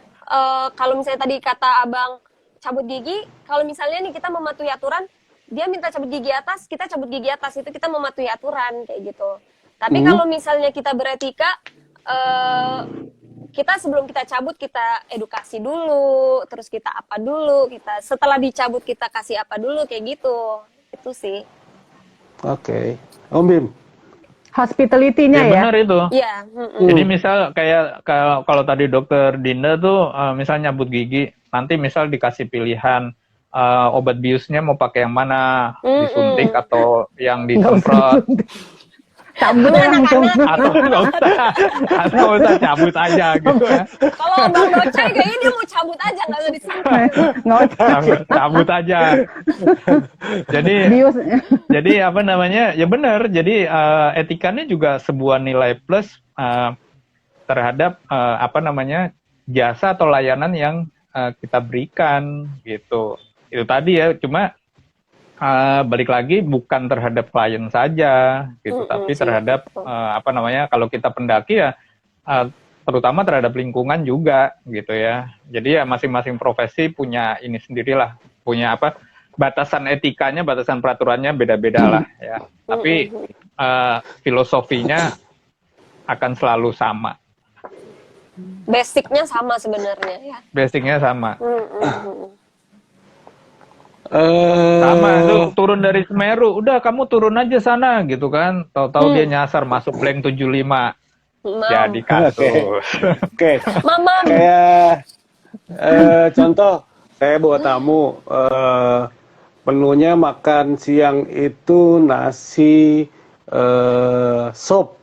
kalau misalnya tadi kata Abang cabut gigi, kalau misalnya nih kita mematuhi aturan, dia minta cabut gigi atas, kita cabut gigi atas, itu kita mematuhi aturan kayak gitu. Tapi kalau misalnya kita beretika, kita sebelum kita cabut kita edukasi dulu, terus kita apa dulu, kita setelah dicabut kita kasih apa dulu kayak gitu. Itu sih. Oke. Om Bim. Hospitality-nya ya. Benar itu. Iya. Jadi misal kayak kalau tadi dokter Dinda tuh misal nyabut gigi, nanti misal dikasih pilihan obat biusnya mau pakai yang mana, disuntik atau yang disemprot. Cabut langsung. Atau usah cabut aja gitu ya. Kalau Abang Docai kayaknya dia mau cabut aja, nggak usah disemprot. Cabut aja. Jadi apa namanya? Ya benar. Jadi etikanya juga sebuah nilai plus terhadap apa namanya? Jasa atau layanan yang kita berikan gitu. Itu tadi ya, cuma balik lagi bukan terhadap klien saja gitu, tapi terhadap apa namanya, kalau kita pendaki ya terutama terhadap lingkungan juga gitu ya. Jadi ya masing-masing profesi punya ini sendirilah, punya apa, batasan etikanya, batasan peraturannya beda-beda lah ya. Tapi filosofinya akan selalu sama. Basicnya sama sebenarnya ya. Basicnya sama. Sama tuh, turun dari Semeru, udah kamu turun aja sana gitu kan. Tahu-tahu dia nyasar masuk blank 75. Jadi kasus. Oke. Mamam. Kayak contoh, saya bawa tamu, menunya makan siang itu nasi sop.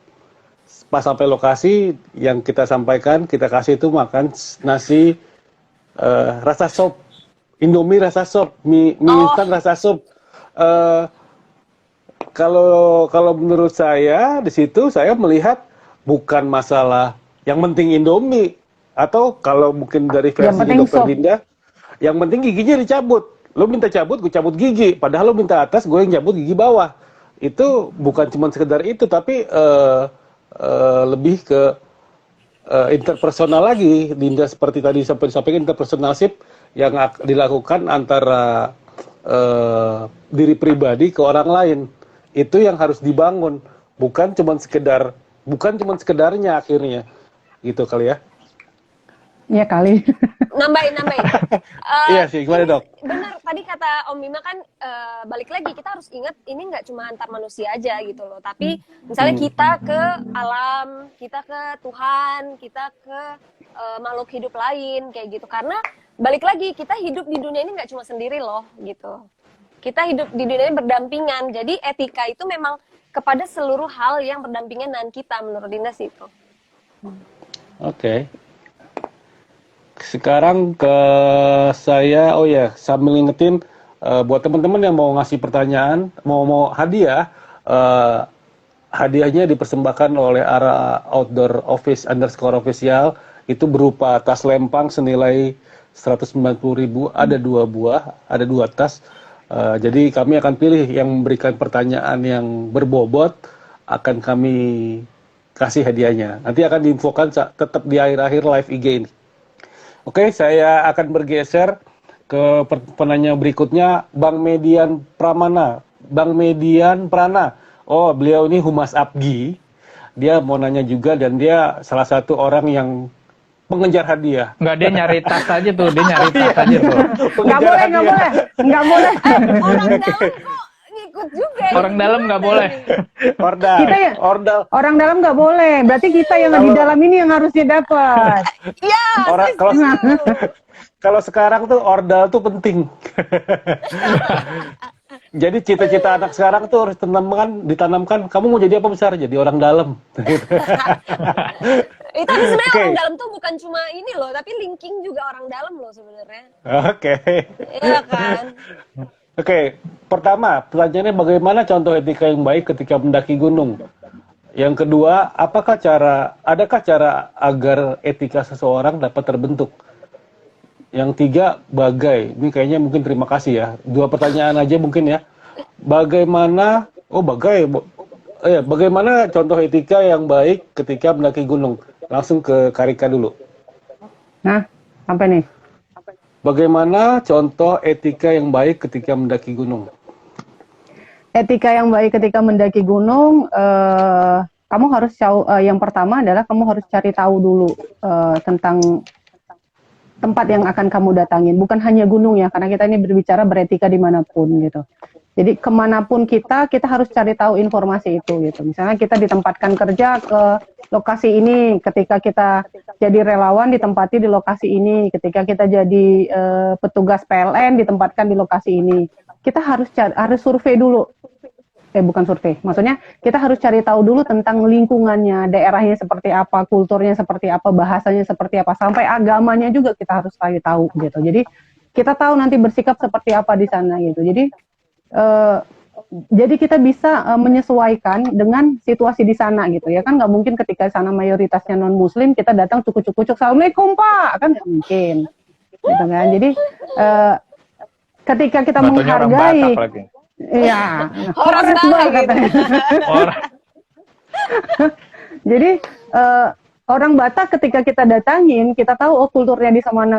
Pas sampai lokasi yang kita sampaikan, kita kasih itu makan nasi rasa sop, Indomie rasa sop, mie instan rasa sop. Kalau menurut saya di situ saya melihat bukan masalah yang penting Indomie, atau kalau mungkin dari versi Dokter Dinda, yang penting giginya dicabut. Lo minta cabut, gue cabut gigi. Padahal lo minta atas, gue yang cabut gigi bawah. Itu bukan cuma sekedar itu, tapi lebih ke interpersonal lagi, Dinda, seperti tadi disampaikan, interpersonalship yang dilakukan antara diri pribadi ke orang lain. Itu yang harus dibangun, bukan cuma sekedarnya akhirnya, gitu kali ya. Iya kali. Nambahin. Iya sih, gimana Dok? Benar, tadi kata Om Bima kan balik lagi kita harus ingat ini nggak cuma antar manusia aja gitu loh, tapi misalnya kita ke alam, kita ke Tuhan, kita ke makhluk hidup lain kayak gitu. Karena balik lagi kita hidup di dunia ini nggak cuma sendiri loh gitu. Kita hidup di dunia ini berdampingan. Jadi etika itu memang kepada seluruh hal yang berdampingan dengan kita, menurut Dinda sih itu. Oke. Sekarang ke saya, sambil ngingetin buat teman-teman yang mau ngasih pertanyaan, mau hadiah, hadiahnya dipersembahkan oleh Ara Outdoor Office _official, itu berupa tas lempang senilai 190.000, ada 2 buah, ada 2 tas. Jadi kami akan pilih yang memberikan pertanyaan yang berbobot, akan kami kasih hadiahnya. Nanti akan diinfokan tetap di akhir-akhir live IG ini. Oke, saya akan bergeser ke penanya berikutnya, Bang Median Prana. Oh, beliau ini Humas Abgi. Dia mau nanya juga, dan dia salah satu orang yang pengejar hadiah. Enggak, dia nyari tas aja tuh, Nggak boleh. Orang dalam kok ngikut juga. Orang dalam nggak boleh. Orang dalam nggak boleh. Berarti kita yang di dalam ini yang harusnya dapat. Iya. Kalau sekarang tuh ordal tuh penting. Jadi cita-cita anak sekarang tuh harus ditanamkan. Kamu mau jadi apa besar? Jadi orang dalam. Itu sebenarnya orang dalam tuh bukan cuma ini loh, tapi linking juga orang dalam loh sebenarnya. Oke. Iya kan. Oke, pertama pertanyaannya, bagaimana contoh etika yang baik ketika mendaki gunung? Yang kedua, adakah cara agar etika seseorang dapat terbentuk? Yang tiga, ini kayaknya mungkin terima kasih ya. 2 pertanyaan aja mungkin ya. Bagaimana contoh etika yang baik ketika mendaki gunung? Langsung ke Karika dulu. Nah, apa nih? Bagaimana contoh etika yang baik ketika mendaki gunung? Etika yang baik ketika mendaki gunung, kamu harus yang pertama adalah kamu harus cari tahu dulu tentang tempat yang akan kamu datangin. Bukan hanya gunung ya, karena kita ini berbicara beretika dimanapun gitu. Jadi kemanapun kita harus cari tahu informasi itu gitu. Misalnya kita ditempatkan kerja ke lokasi ini, ketika kita jadi relawan ditempati di lokasi ini, ketika kita jadi petugas PLN ditempatkan di lokasi ini. Kita harus survei dulu. Bukan survei, maksudnya kita harus cari tahu dulu tentang lingkungannya, daerahnya seperti apa, kulturnya seperti apa, bahasanya seperti apa, sampai agamanya juga kita harus tahu gitu. Jadi kita tahu nanti bersikap seperti apa di sana gitu. Jadi kita bisa menyesuaikan dengan situasi di sana gitu ya, kan nggak mungkin ketika sana mayoritasnya non muslim kita datang cukup-cukup assalamualaikum pak, kan nggak mungkin gitu kan. Jadi ketika kita menghargai, iya, orang katanya. Jadi orang Batak ketika kita datangin, kita tahu oh kulturnya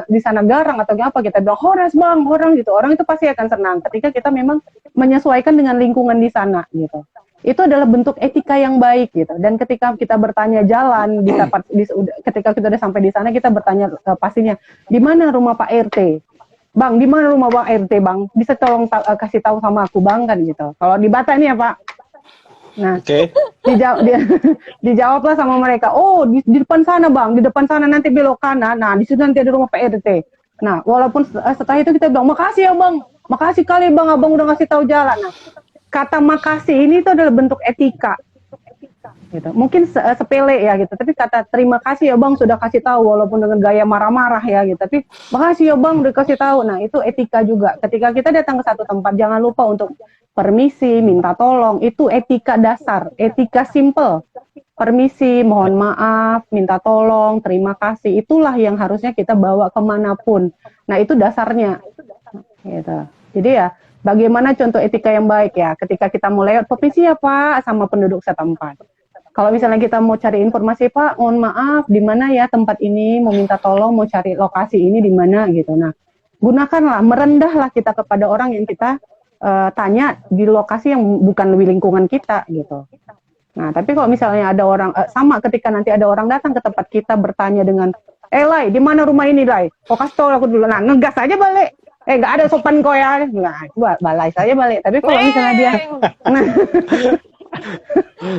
di sana garang atau apa, kita bilang horas bang, orang gitu. Orang itu pasti akan senang ketika kita memang menyesuaikan dengan lingkungan di sana gitu. Itu adalah bentuk etika yang baik gitu. Dan ketika kita bertanya jalan, ketika kita udah sampai di sana, kita bertanya pastinya, di mana rumah Pak RT? Bang, di mana rumah Bang RT bang? Bisa tolong kasih tahu sama aku bang kan gitu. Kalau di Batak nih ya Pak. Nah, dijawablah sama mereka. Oh, di depan sana bang, di depan sana nanti belok kanan. Nah, di situ nanti ada rumah Pak RT. Nah, walaupun setelah itu kita bilang makasih ya bang, makasih kali bang, abang udah ngasih tahu jalan. Nah, kata makasih ini itu adalah bentuk etika. Gitu. Mungkin sepele ya gitu, tapi kata terima kasih ya bang sudah kasih tahu walaupun dengan gaya marah-marah ya gitu, tapi makasih ya bang udah kasih tahu. Nah itu etika juga. Ketika kita datang ke satu tempat jangan lupa untuk permisi, minta tolong, itu etika dasar, etika simple. Permisi, mohon maaf, minta tolong, terima kasih, itulah yang harusnya kita bawa kemanapun. Nah itu dasarnya. Gitu. Jadi ya bagaimana contoh etika yang baik ya ketika kita mau lewat permisi ya Pak sama penduduk setempat. Kalau misalnya kita mau cari informasi, Pak, mohon maaf, di mana ya tempat ini, mau minta tolong, mau cari lokasi ini di mana gitu. Nah, gunakanlah, merendahlah kita kepada orang yang kita tanya di lokasi yang bukan di lingkungan kita gitu. Nah, tapi kalau misalnya ada orang, sama ketika nanti ada orang datang ke tempat kita bertanya dengan, Lai, di mana rumah ini, Lai? Kok kasih tahu aku dulu. Nah, ngegas aja balik. Nggak ada sopan kok ya. Nggak, balai saja balik. Tapi kalau misalnya dia... Nah,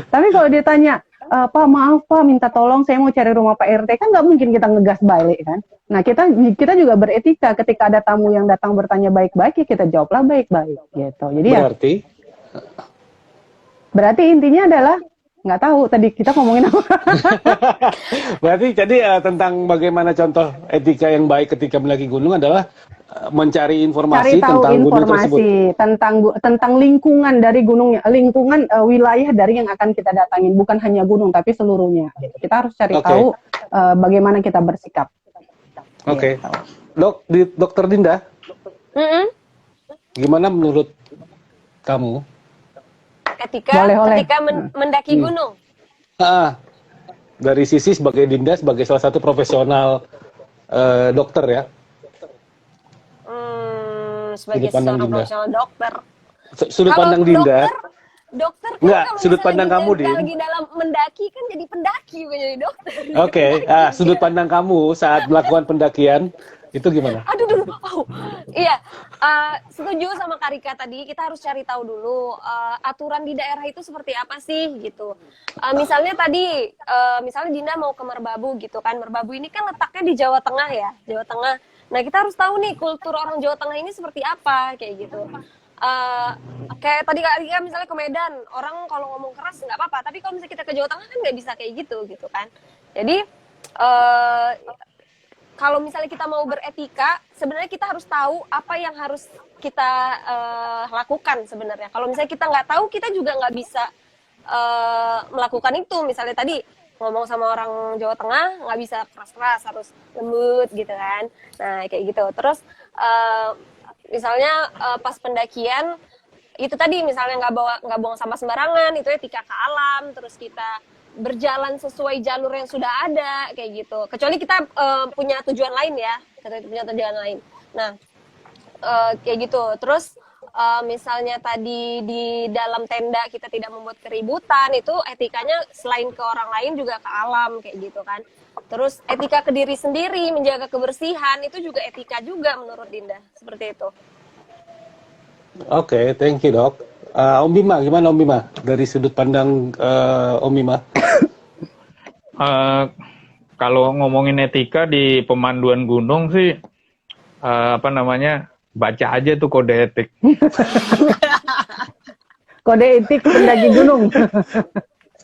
tapi kalau dia tanya, Pak maaf Pak minta tolong saya mau cari rumah Pak RT, kan nggak mungkin kita ngegas balik kan. Nah kita juga beretika ketika ada tamu yang datang bertanya baik-baik ya kita jawablah baik-baik gitu. Jadi berarti intinya adalah nggak tahu tadi kita ngomongin apa. Berarti jadi tentang bagaimana contoh etika yang baik ketika mendaki gunung adalah mencari informasi tentang gunung tersebut. Tentang lingkungan dari gunungnya, lingkungan wilayah dari yang akan kita datangin, bukan hanya gunung tapi seluruhnya. Kita harus cari tahu bagaimana kita bersikap. Oke. Dokter Dinda, gimana menurut kamu ketika mendaki gunung? Dari sisi sebagai Dinda, sebagai salah satu profesional dokter ya. Sebagai seorang profesional dokter. Sudut pandang Dinda. Dokter kan enggak, kalau sudut pandang kamu, Din. lagi dalam mendaki kan jadi pendaki bukan jadi dokter. Oke, sudut pandang kamu saat melakukan pendakian itu gimana? Iya, setuju sama Karika tadi. Kita harus cari tahu dulu aturan di daerah itu seperti apa sih gitu. Misalnya tadi, misalnya Dinda mau ke Merbabu gitu kan. Merbabu ini kan letaknya di Jawa Tengah ya, Jawa Tengah. Nah kita harus tahu nih kultur orang Jawa Tengah ini seperti apa kayak gitu. Kayak tadi Karika misalnya ke Medan, orang kalau ngomong keras nggak apa-apa. Tapi kalau misalnya kita ke Jawa Tengah kan nggak bisa kayak gitu kan. Jadi kalau misalnya kita mau beretika, sebenarnya kita harus tahu apa yang harus kita lakukan sebenarnya. Kalau misalnya kita nggak tahu, kita juga nggak bisa melakukan itu. Misalnya tadi ngomong sama orang Jawa Tengah, nggak bisa keras-keras, harus lembut gitu kan. Nah kayak gitu. Terus misalnya pas pendakian, itu tadi misalnya nggak buang sampah sembarangan, itu etika ke alam. Terus kita berjalan sesuai jalur yang sudah ada kayak gitu. Kecuali kita punya tujuan lain ya, punya tujuan lain. Nah, kayak gitu. Terus misalnya tadi di dalam tenda kita tidak membuat keributan, itu etikanya selain ke orang lain juga ke alam kayak gitu kan. Terus etika ke diri sendiri, menjaga kebersihan, itu juga etika juga menurut Dinda. Seperti itu. Oke, thank you Dok. Om Bima, gimana Om Bima? Dari sudut pandang Om Bima? Kalau ngomongin etika di pemanduan gunung sih, baca aja tuh kode etik. Kode etik pendaki gunung.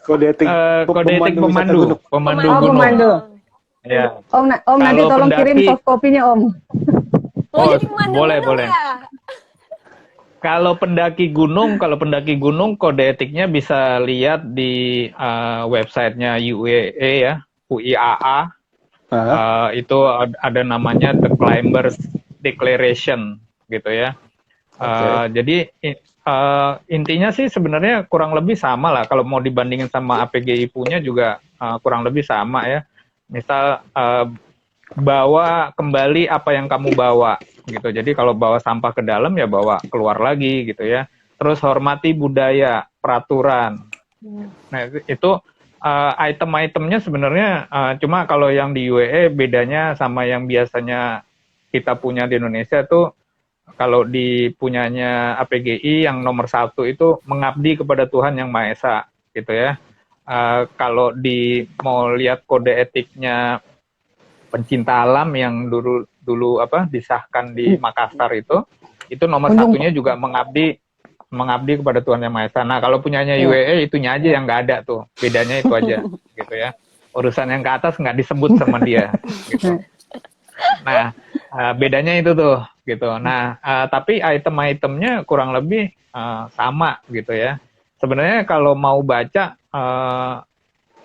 Kode etik pemandu gunung. Pemandu. Ya. Om nanti tolong kirim soft copy-nya Om. Boleh. Ya? Kalau pendaki gunung kode etiknya bisa lihat di websitenya UAA ya, UIAA. Itu ada namanya The Climbers Declaration gitu ya. Jadi intinya sih sebenarnya kurang lebih sama lah. Kalau mau dibandingin sama APGI punya juga kurang lebih sama ya. Misal bawa kembali apa yang kamu bawa gitu. Jadi kalau bawa sampah ke dalam ya bawa keluar lagi gitu ya. Terus hormati budaya, peraturan. Nah itu item-itemnya sebenarnya cuma kalau yang di UAE bedanya sama yang biasanya kita punya di Indonesia tuh, kalau di punyanya APGI yang nomor 1 itu mengabdi kepada Tuhan Yang Maha Esa gitu ya. Kalau mau lihat kode etiknya pencinta alam yang dulu disahkan di Makassar itu nomor 1-nya juga mengabdi kepada Tuhan Yang Maha Esa. Nah kalau punyanya UAE itunya aja yang nggak ada tuh, bedanya itu aja gitu ya. Urusan yang ke atas nggak disebut sama dia gitu. Nah bedanya itu tuh gitu. Nah tapi item-itemnya kurang lebih sama gitu ya. Sebenarnya kalau mau baca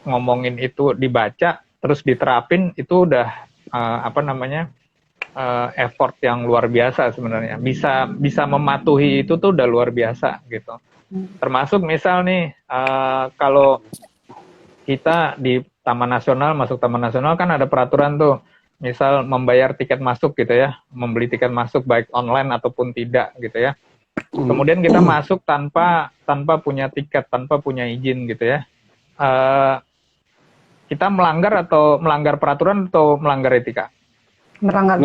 ngomongin itu dibaca terus diterapin itu udah effort yang luar biasa sebenarnya. Bisa mematuhi itu tuh udah luar biasa gitu. Termasuk misal nih kalau kita di Taman Nasional, masuk Taman Nasional kan ada peraturan tuh. Misal membayar tiket masuk gitu ya, membeli tiket masuk baik online ataupun tidak gitu ya. Kemudian kita masuk tanpa punya tiket, tanpa punya izin gitu ya. Kita melanggar peraturan atau melanggar etika? Melanggar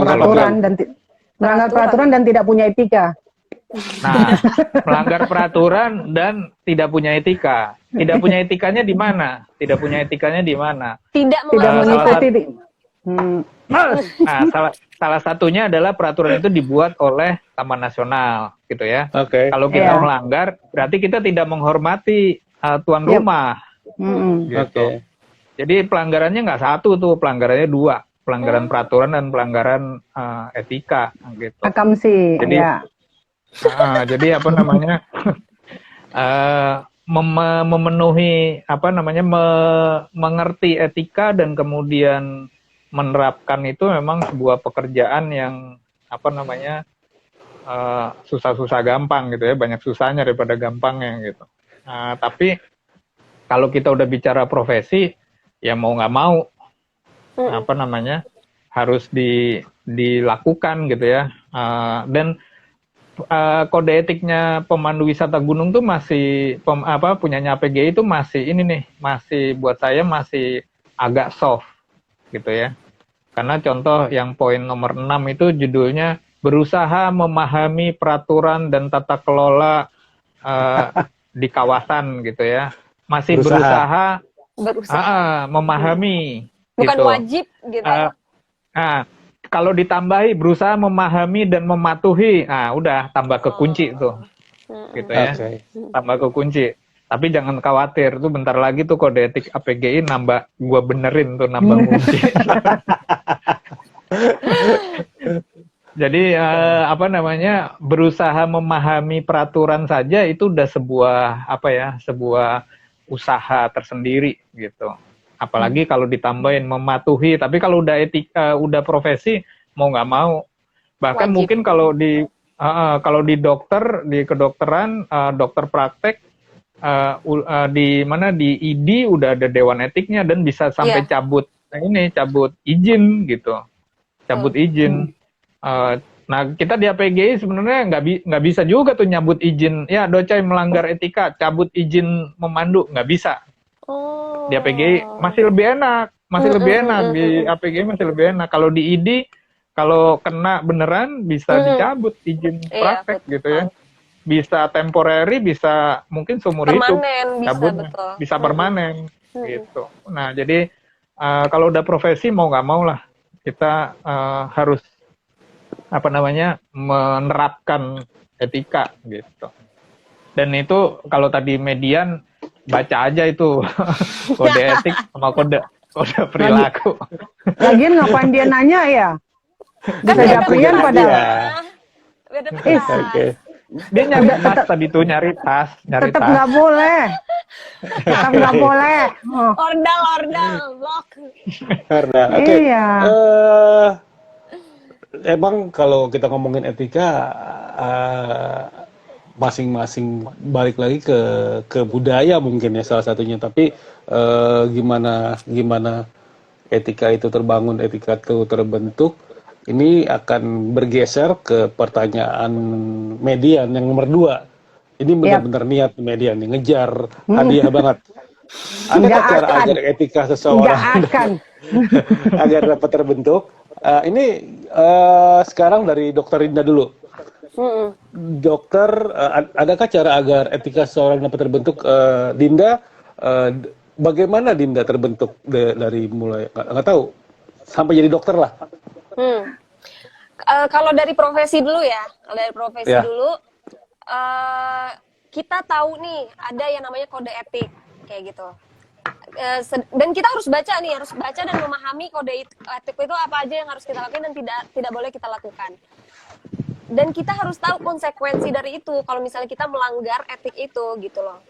peraturan dan tidak punya etika. Nah, melanggar peraturan dan tidak punya etika. Tidak punya etikanya di mana? Tidak punya etikanya di mana? Tidak mengikuti. Nah, salah satunya adalah peraturan itu dibuat oleh Taman Nasional, gitu ya. Kalau kita melanggar, berarti kita tidak menghormati tuan rumah. Gitu. Jadi pelanggarannya nggak 1 tuh, pelanggarannya 2. Pelanggaran peraturan dan pelanggaran etika gitu. Akamsi. Jadi, jadi memenuhi mengerti etika dan kemudian menerapkan itu memang sebuah pekerjaan yang susah-susah gampang gitu ya, banyak susahnya daripada gampangnya gitu. Tapi kalau kita udah bicara profesi, ya mau nggak mau harus dilakukan gitu ya. Dan kode etiknya pemandu wisata gunung tuh masih punyanya APGI itu masih buat saya masih agak soft gitu ya. Karena contoh yang poin nomor 6 itu judulnya berusaha memahami peraturan dan tata kelola di kawasan gitu ya. Masih berusaha memahami. Bukan gitu. Wajib gitu. Kalau ditambahi berusaha memahami dan mematuhi, udah tambah ke kunci tuh, gitu ya, tambah ke kunci. Tapi jangan khawatir, tuh bentar lagi tuh kode etik APGI gua benerin tuh nambah kunci. Jadi berusaha memahami peraturan saja itu udah sebuah usaha tersendiri gitu. Apalagi kalau ditambahin mematuhi, tapi kalau udah etika, udah profesi, mau nggak mau. Bahkan wajib. Mungkin kalau di kedokteran, dokter praktek, di ID udah ada dewan etiknya dan bisa sampai cabut izin gitu, cabut izin. Nah kita di APGI sebenarnya nggak bisa juga tuh nyabut izin. Ya Docai melanggar etika, cabut izin memandu nggak bisa. Di APGI masih lebih enak, di APGI masih lebih enak. Kalau di ID, kalau kena beneran bisa dicabut izin praktek gitu ya. Bisa temporary, bisa mungkin seumur hidup. Cabutnya bisa permanen gitu. Nah jadi kalau udah profesi mau nggak mau lah kita harus menerapkan etika gitu. Dan itu kalau tadi median baca aja itu kode etik sama kode perilaku. Lagian ngapain dia nanya ya? Bisa Japrian padahal. Dia nyari tas tadi tuh, nyari tas. Tetap nggak boleh. Tetap nggak boleh. Ordal, blok. Karena iya. Emang kalau kita ngomongin etika, masing-masing balik lagi ke budaya mungkin ya salah satunya. Tapi gimana etika itu terbangun, etika itu terbentuk, ini akan bergeser ke pertanyaan median yang nomor 2. Ini benar-benar niat median nih, ngejar hadiah banget. Adakah cara agar etika seseorang agar dapat terbentuk? Ini sekarang dari Dokter Dinda dulu. Dokter, adakah cara agar etika seseorang dapat terbentuk? Dinda, bagaimana Dinda terbentuk dari mulai nggak tahu sampai jadi dokter lah? Kalau dari profesi dulu ya, dulu, kita tahu nih ada yang namanya kode etik kayak gitu. Dan kita harus baca dan memahami kode etik itu apa aja yang harus kita lakukan dan tidak boleh kita lakukan. Dan kita harus tahu konsekuensi dari itu kalau misalnya kita melanggar etik itu gitu loh.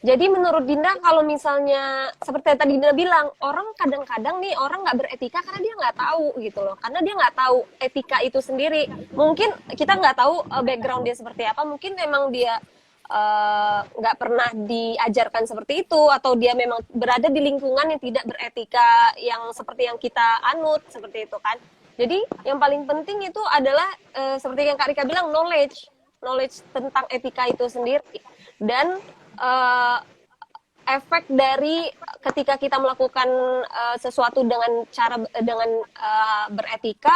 Jadi menurut Dinda kalau misalnya seperti yang tadi Dinda bilang, orang kadang-kadang nih orang nggak beretika karena dia nggak tahu gitu loh, karena dia nggak tahu etika itu sendiri. Mungkin kita nggak tahu background dia seperti apa, mungkin memang dia nggak pernah diajarkan seperti itu, atau dia memang berada di lingkungan yang tidak beretika yang seperti yang kita anut seperti itu kan. Jadi yang paling penting itu adalah seperti yang Kak Rika bilang, knowledge tentang etika itu sendiri. Dan efek dari ketika kita melakukan sesuatu dengan cara beretika,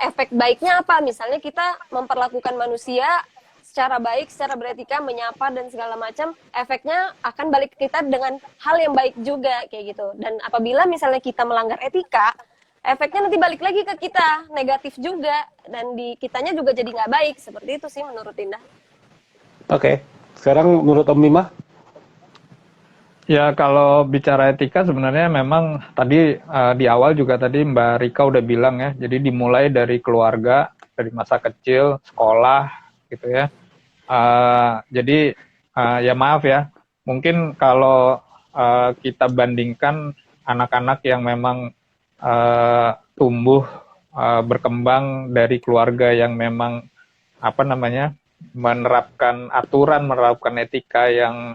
efek baiknya apa? Misalnya kita memperlakukan manusia secara baik, secara beretika, menyapa dan segala macam, efeknya akan balik ke kita dengan hal yang baik juga kayak gitu. Dan apabila misalnya kita melanggar etika, efeknya nanti balik lagi ke kita, negatif juga, dan di kitanya juga jadi nggak baik. Seperti itu sih menurut Dinda. Oke. Sekarang menurut Om Bima? Ya, kalau bicara etika sebenarnya memang tadi di awal juga tadi Mbak Rika udah bilang ya, jadi dimulai dari keluarga, dari masa kecil, sekolah gitu ya. Jadi ya maaf ya, mungkin kalau kita bandingkan anak-anak yang memang tumbuh berkembang dari keluarga yang memang menerapkan aturan, menerapkan etika yang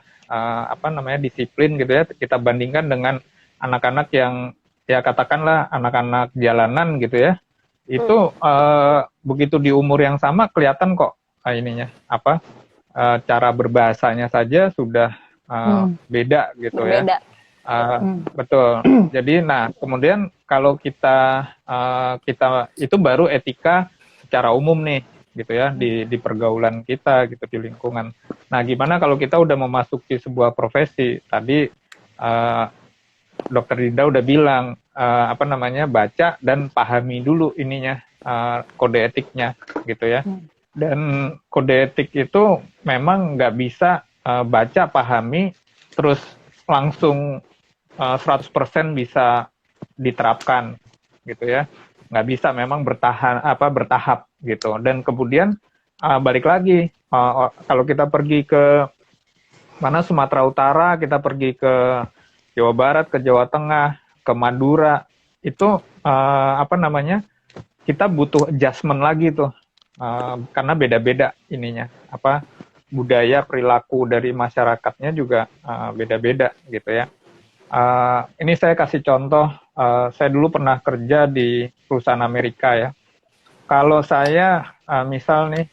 disiplin gitu ya, kita bandingkan dengan anak-anak yang ya katakanlah anak-anak jalanan gitu ya, itu begitu di umur yang sama kelihatan kok cara berbahasanya saja sudah beda gitu ya. Betul. Jadi kemudian kalau kita itu baru etika secara umum nih gitu ya, di pergaulan kita gitu, di lingkungan. Nah, gimana kalau kita udah memasuki sebuah profesi? Tadi Dokter Dinda udah bilang baca dan pahami dulu kode etiknya gitu ya. Dan kode etik itu memang nggak bisa baca, pahami, terus langsung 100% bisa diterapkan gitu ya. Nggak bisa, memang bertahap gitu. Dan kemudian balik lagi, kalau kita pergi ke Sumatera Utara, kita pergi ke Jawa Barat, ke Jawa Tengah, ke Madura, itu kita butuh adjustment lagi tuh, karena beda-beda budaya, perilaku dari masyarakatnya juga beda-beda gitu ya. Ini saya kasih contoh, saya dulu pernah kerja di perusahaan Amerika ya. Kalau saya misal nih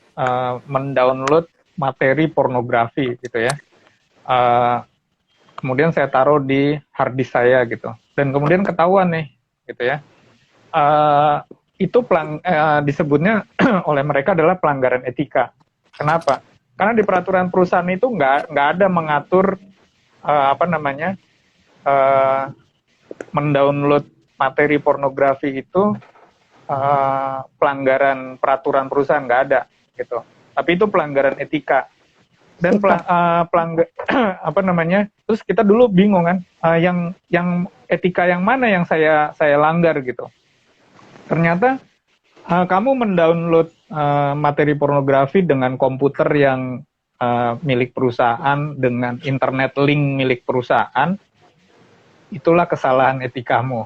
mendownload materi pornografi gitu ya, kemudian saya taruh di hard disk saya gitu, dan kemudian ketahuan nih gitu ya, itu disebutnya oleh mereka adalah pelanggaran etika. Kenapa? Karena di peraturan perusahaan itu nggak ada mengatur mendownload materi pornografi itu pelanggaran peraturan perusahaan, nggak ada gitu. Tapi itu pelanggaran etika. Dan terus kita dulu bingung kan, yang etika yang mana yang saya langgar gitu. Ternyata kamu mendownload materi pornografi dengan komputer yang milik perusahaan, dengan internet link milik perusahaan, itulah kesalahan etikamu.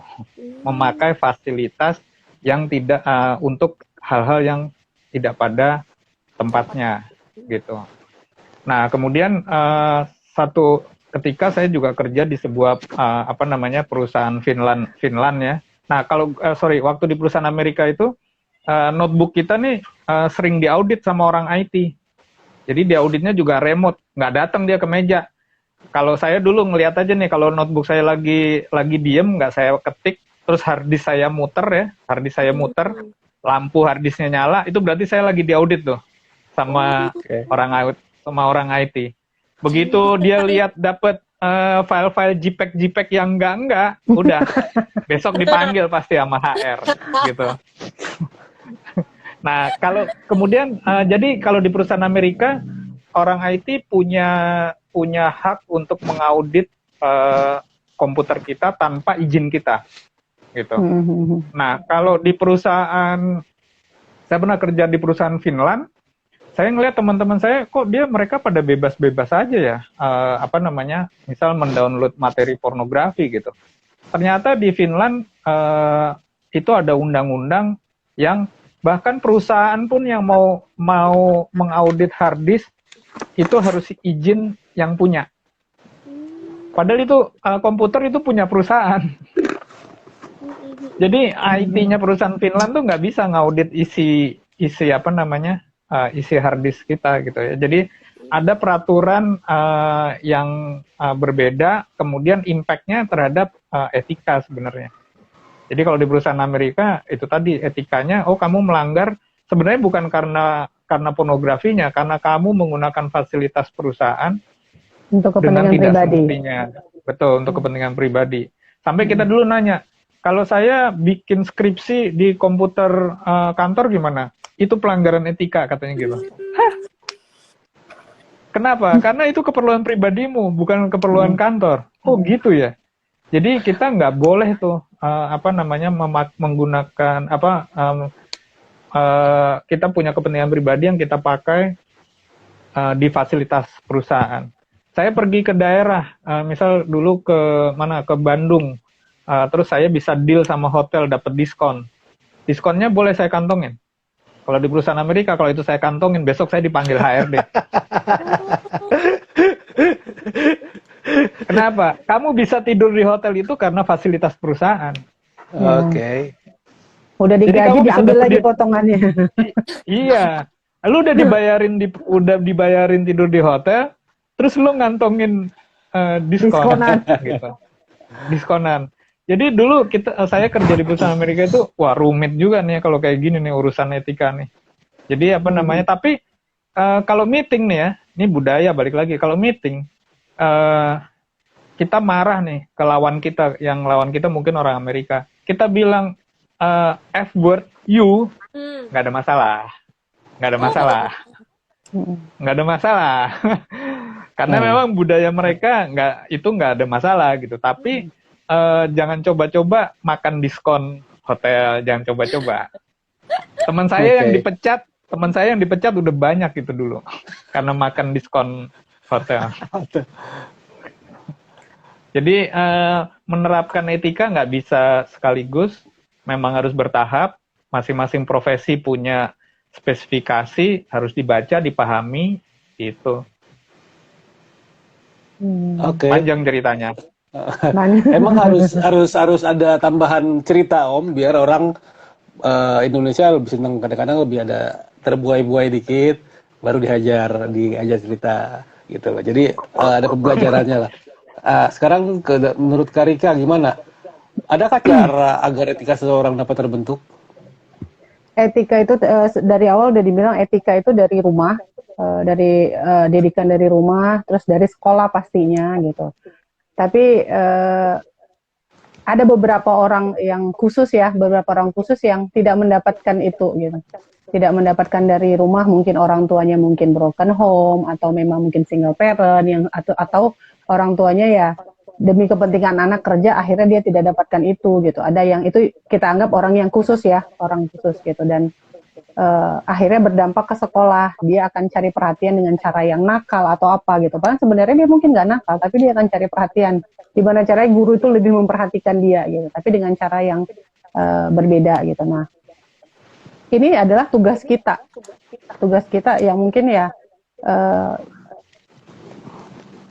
Memakai fasilitas yang tidak untuk hal-hal yang tidak pada tempatnya gitu. Nah, kemudian satu ketika saya juga kerja di sebuah perusahaan Finland ya. Nah, waktu di perusahaan Amerika itu notebook kita nih sering diaudit sama orang IT. Jadi diauditnya juga remote, nggak datang dia ke meja. Kalau saya dulu ngelihat aja nih, kalau notebook saya lagi diem, nggak saya ketik, terus harddisk saya muter, lampu harddisknya nyala, itu berarti saya lagi diaudit tuh sama orang IT. Begitu dia lihat dapat file-file JPEG yang enggak, udah besok dipanggil pasti sama HR gitu. Nah, kalau kemudian jadi kalau di perusahaan Amerika orang IT punya hak untuk mengaudit komputer kita tanpa izin kita gitu. Nah, kalau di perusahaan, saya pernah kerja di perusahaan Finland, saya ngelihat teman-teman saya kok mereka pada bebas-bebas aja ya, misal mendownload materi pornografi gitu. Ternyata di Finland itu ada undang-undang yang bahkan perusahaan pun yang mau mengaudit harddisk itu harus izin yang punya. Padahal itu komputer itu punya perusahaan. Jadi IT-nya perusahaan Finland tuh nggak bisa ngaudit isi harddisk kita gitu ya. Jadi ada peraturan yang berbeda, kemudian impact-nya terhadap etika sebenarnya. Jadi kalau di perusahaan Amerika itu tadi etikanya, kamu melanggar sebenarnya bukan karena pornografinya, karena kamu menggunakan fasilitas perusahaan untuk dengan kepentingan tidak pribadi. semestinya. Betul, untuk kepentingan pribadi. Sampai kita dulu nanya, kalau saya bikin skripsi di komputer kantor gimana? Itu pelanggaran etika katanya gitu. Hah? Kenapa? Karena itu keperluan pribadimu, bukan keperluan kantor. Oh gitu ya. Jadi kita nggak boleh tuh menggunakan kita punya kepentingan pribadi yang kita pakai di fasilitas perusahaan. Saya pergi ke daerah, misal dulu ke Bandung, terus saya bisa deal sama hotel dapat diskon. Diskonnya boleh saya kantongin. Kalau di perusahaan Amerika, kalau itu saya kantongin, besok saya dipanggil HRD. Kenapa? Kamu bisa tidur di hotel itu karena fasilitas perusahaan. Oke. Udah digaji, diambil lagi potongannya. Iya. Lu udah dibayarin tidur di hotel, terus lu ngantongin diskonan gitu. Diskonan. Jadi dulu saya kerja di perusahaan Amerika itu rumit juga nih kalau kayak gini nih urusan etika nih. Jadi tapi kalau meeting nih ya, ini budaya balik lagi. Kalau meeting kita marah nih ke lawan kita, yang lawan kita mungkin orang Amerika. Kita bilang F word you, nggak ada masalah. Nggak ada masalah. Karena memang budaya mereka nggak ada masalah gitu. Tapi jangan coba-coba makan diskon hotel, jangan coba-coba. Teman saya yang dipecat udah banyak gitu dulu karena makan diskon hotel. Jadi menerapkan etika nggak bisa sekaligus, memang harus bertahap. Masing-masing profesi punya spesifikasi, harus dibaca, dipahami, gitu. Panjang ceritanya. Emang harus ada tambahan cerita Om, biar orang Indonesia lebih senang, kadang-kadang lebih ada terbuai-buai dikit, baru diajar cerita gitu loh. Jadi ada pembelajarannya lah. Sekarang menurut Karika gimana? Adakah cara agar etika seseorang dapat terbentuk? Etika itu dari awal udah dibilang etika itu dari rumah, dari didikan dari rumah, terus dari sekolah pastinya gitu. Tapi ada beberapa orang yang khusus yang tidak mendapatkan itu gitu. Tidak mendapatkan dari rumah, mungkin orang tuanya mungkin broken home atau memang mungkin single parent atau orang tuanya ya demi kepentingan anak kerja akhirnya dia tidak dapatkan itu gitu. Ada yang itu kita anggap orang yang khusus ya, orang khusus gitu, dan akhirnya berdampak ke sekolah. Dia akan cari perhatian dengan cara yang nakal atau apa gitu. Padahal sebenarnya dia mungkin nggak nakal, tapi dia akan cari perhatian. Gimana caranya guru itu lebih memperhatikan dia gitu, tapi dengan cara yang berbeda gitu. Nah, ini adalah tugas kita yang mungkin ya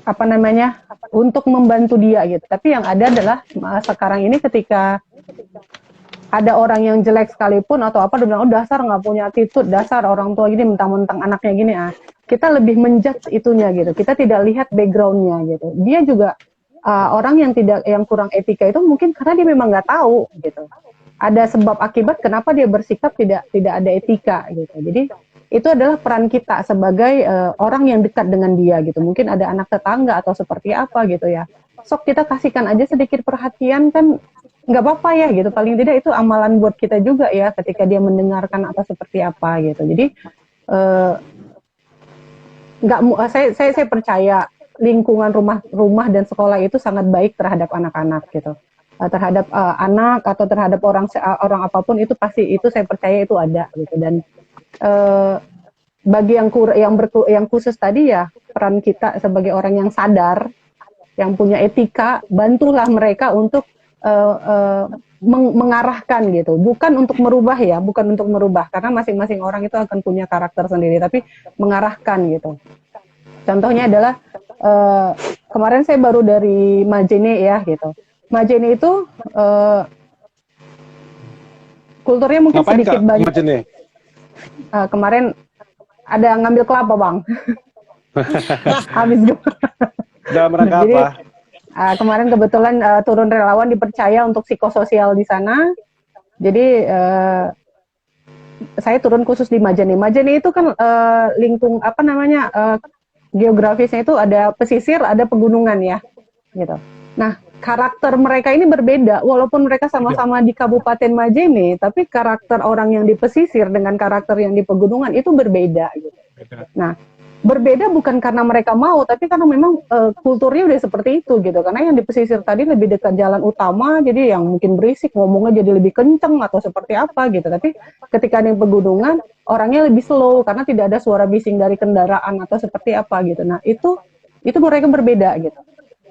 apa namanya, untuk membantu dia gitu. Tapi yang ada adalah sekarang ini ketika ada orang yang jelek sekalipun atau apa, dia bilang, oh dasar nggak punya attitude, dasar orang tua gini, mentang-mentang anaknya gini. Kita lebih menjudge itunya gitu. Kita tidak lihat backgroundnya gitu. Dia juga orang yang kurang etika itu mungkin karena dia memang nggak tahu gitu. Ada sebab akibat kenapa dia bersikap tidak ada etika gitu. Jadi itu adalah peran kita sebagai orang yang dekat dengan dia gitu. Mungkin ada anak tetangga atau seperti apa gitu ya. Sok kita kasihkan aja sedikit perhatian, kan nggak apa-apa ya gitu. Paling tidak itu amalan buat kita juga ya ketika dia mendengarkan atau seperti apa gitu. Jadi saya percaya lingkungan rumah dan sekolah itu sangat baik terhadap anak-anak gitu. Terhadap anak atau terhadap orang apapun itu pasti, itu saya percaya itu ada gitu. Dan bagi yang khusus tadi ya, peran kita sebagai orang yang sadar, yang punya etika, bantulah mereka untuk mengarahkan gitu, bukan untuk merubah ya, bukan untuk merubah, karena masing-masing orang itu akan punya karakter sendiri, tapi mengarahkan gitu. Contohnya adalah kemarin saya baru dari Majene ya gitu. Majene itu kulturnya mungkin Ngapain, sedikit Kak, banyak. Majene? Kemarin ada ngambil kelapa bang. Habis gitu. Dalam rangka Jadi, apa? Kemarin kebetulan turun relawan dipercaya untuk psikososial di sana. Jadi saya turun khusus di Majene. Majene itu kan geografisnya itu ada pesisir, ada pegunungan ya, gitu. Nah, karakter mereka ini berbeda, walaupun mereka sama-sama di Kabupaten Majene, tapi karakter orang yang di pesisir dengan karakter yang di pegunungan itu berbeda, gitu. Nah, berbeda bukan karena mereka mau, tapi karena memang kulturnya udah seperti itu gitu. Karena yang di pesisir tadi lebih dekat jalan utama, jadi yang mungkin berisik, ngomongnya jadi lebih kenceng atau seperti apa gitu. Tapi ketika di pegunungan, orangnya lebih slow karena tidak ada suara bising dari kendaraan atau seperti apa gitu. Nah, itu mereka berbeda gitu.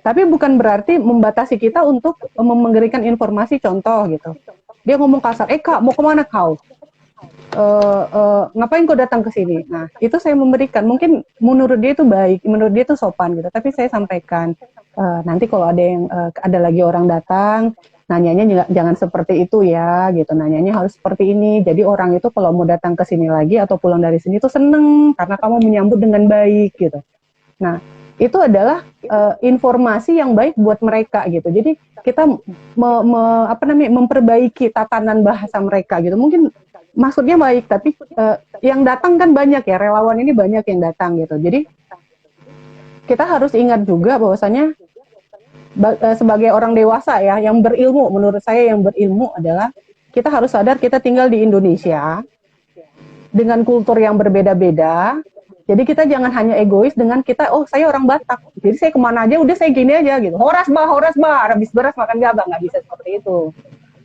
Tapi bukan berarti membatasi kita untuk memberikan informasi, contoh gitu. Dia ngomong kasar, Kak, mau kemana kau? Ngapain kau datang ke sini? Nah, itu saya memberikan, mungkin menurut dia itu baik, menurut dia itu sopan gitu, tapi saya sampaikan, nanti kalau ada lagi orang datang, nanyanya jangan seperti itu ya, gitu, nanyanya harus seperti ini, jadi orang itu kalau mau datang ke sini lagi atau pulang dari sini itu seneng, karena kamu menyambut dengan baik, gitu. Nah, itu adalah informasi yang baik buat mereka, gitu, jadi kita memperbaiki tatanan bahasa mereka, gitu, mungkin maksudnya baik, tapi yang datang kan banyak ya, relawan ini banyak yang datang gitu. Jadi kita harus ingat juga bahwasanya sebagai orang dewasa ya, yang berilmu, menurut saya yang berilmu adalah kita harus sadar kita tinggal di Indonesia dengan kultur yang berbeda-beda. Jadi kita jangan hanya egois dengan kita, oh saya orang Batak, jadi saya kemana aja udah saya gini aja gitu. Horas bah, habis beras makan gabah, nggak bisa seperti itu.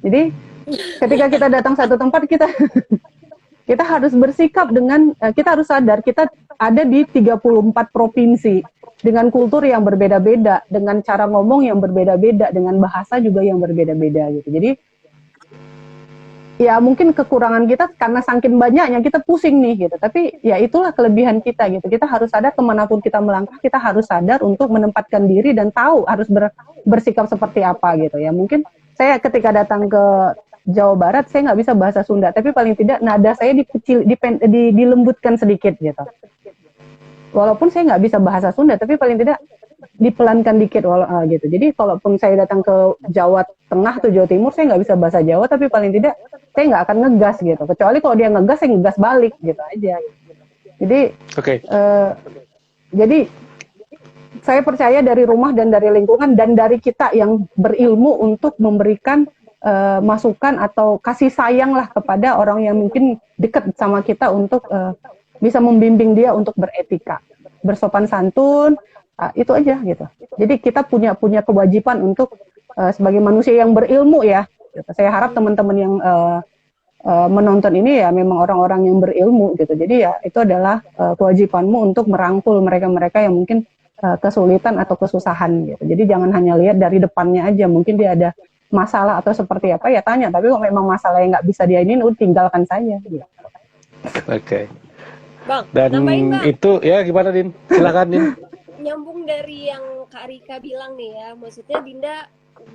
Jadi ketika kita datang satu tempat, kita harus bersikap dengan, kita harus sadar kita ada di 34 provinsi dengan kultur yang berbeda-beda, dengan cara ngomong yang berbeda-beda, dengan bahasa juga yang berbeda-beda gitu. Jadi ya mungkin kekurangan kita karena saking banyaknya kita pusing nih gitu. Tapi ya itulah kelebihan kita gitu. Kita harus sadar kemanapun kita melangkah, kita harus sadar untuk menempatkan diri dan tahu harus bersikap seperti apa gitu ya. Mungkin saya ketika datang ke Jawa Barat, saya nggak bisa bahasa Sunda, tapi paling tidak nada saya dilembutkan sedikit gitu. Walaupun saya nggak bisa bahasa Sunda, tapi paling tidak dipelankan dikit gitu. Jadi kalaupun saya datang ke Jawa Tengah atau Jawa Timur, saya nggak bisa bahasa Jawa, tapi paling tidak saya nggak akan ngegas gitu. Kecuali kalau dia ngegas, saya ngegas balik gitu aja. Jadi, jadi saya percaya dari rumah dan dari lingkungan dan dari kita yang berilmu untuk memberikan masukan atau kasih sayang lah kepada orang yang mungkin dekat sama kita untuk bisa membimbing dia untuk beretika, bersopan santun, itu aja gitu. Jadi kita punya kewajiban untuk sebagai manusia yang berilmu ya. Saya harap teman-teman yang menonton ini ya memang orang-orang yang berilmu gitu. Jadi ya itu adalah kewajibanmu untuk merangkul mereka-mereka yang mungkin kesulitan atau kesusahan gitu. Jadi jangan hanya lihat dari depannya aja, mungkin dia ada masalah atau seperti apa ya tanya, tapi kalau memang masalah yang nggak bisa diainin, tinggalkan saja. Gitu. Oke. Bang, dan nambahin, Bang. Itu ya gimana Din? Silakan Din. nyambung dari yang Kak Rika bilang nih ya, maksudnya Dinda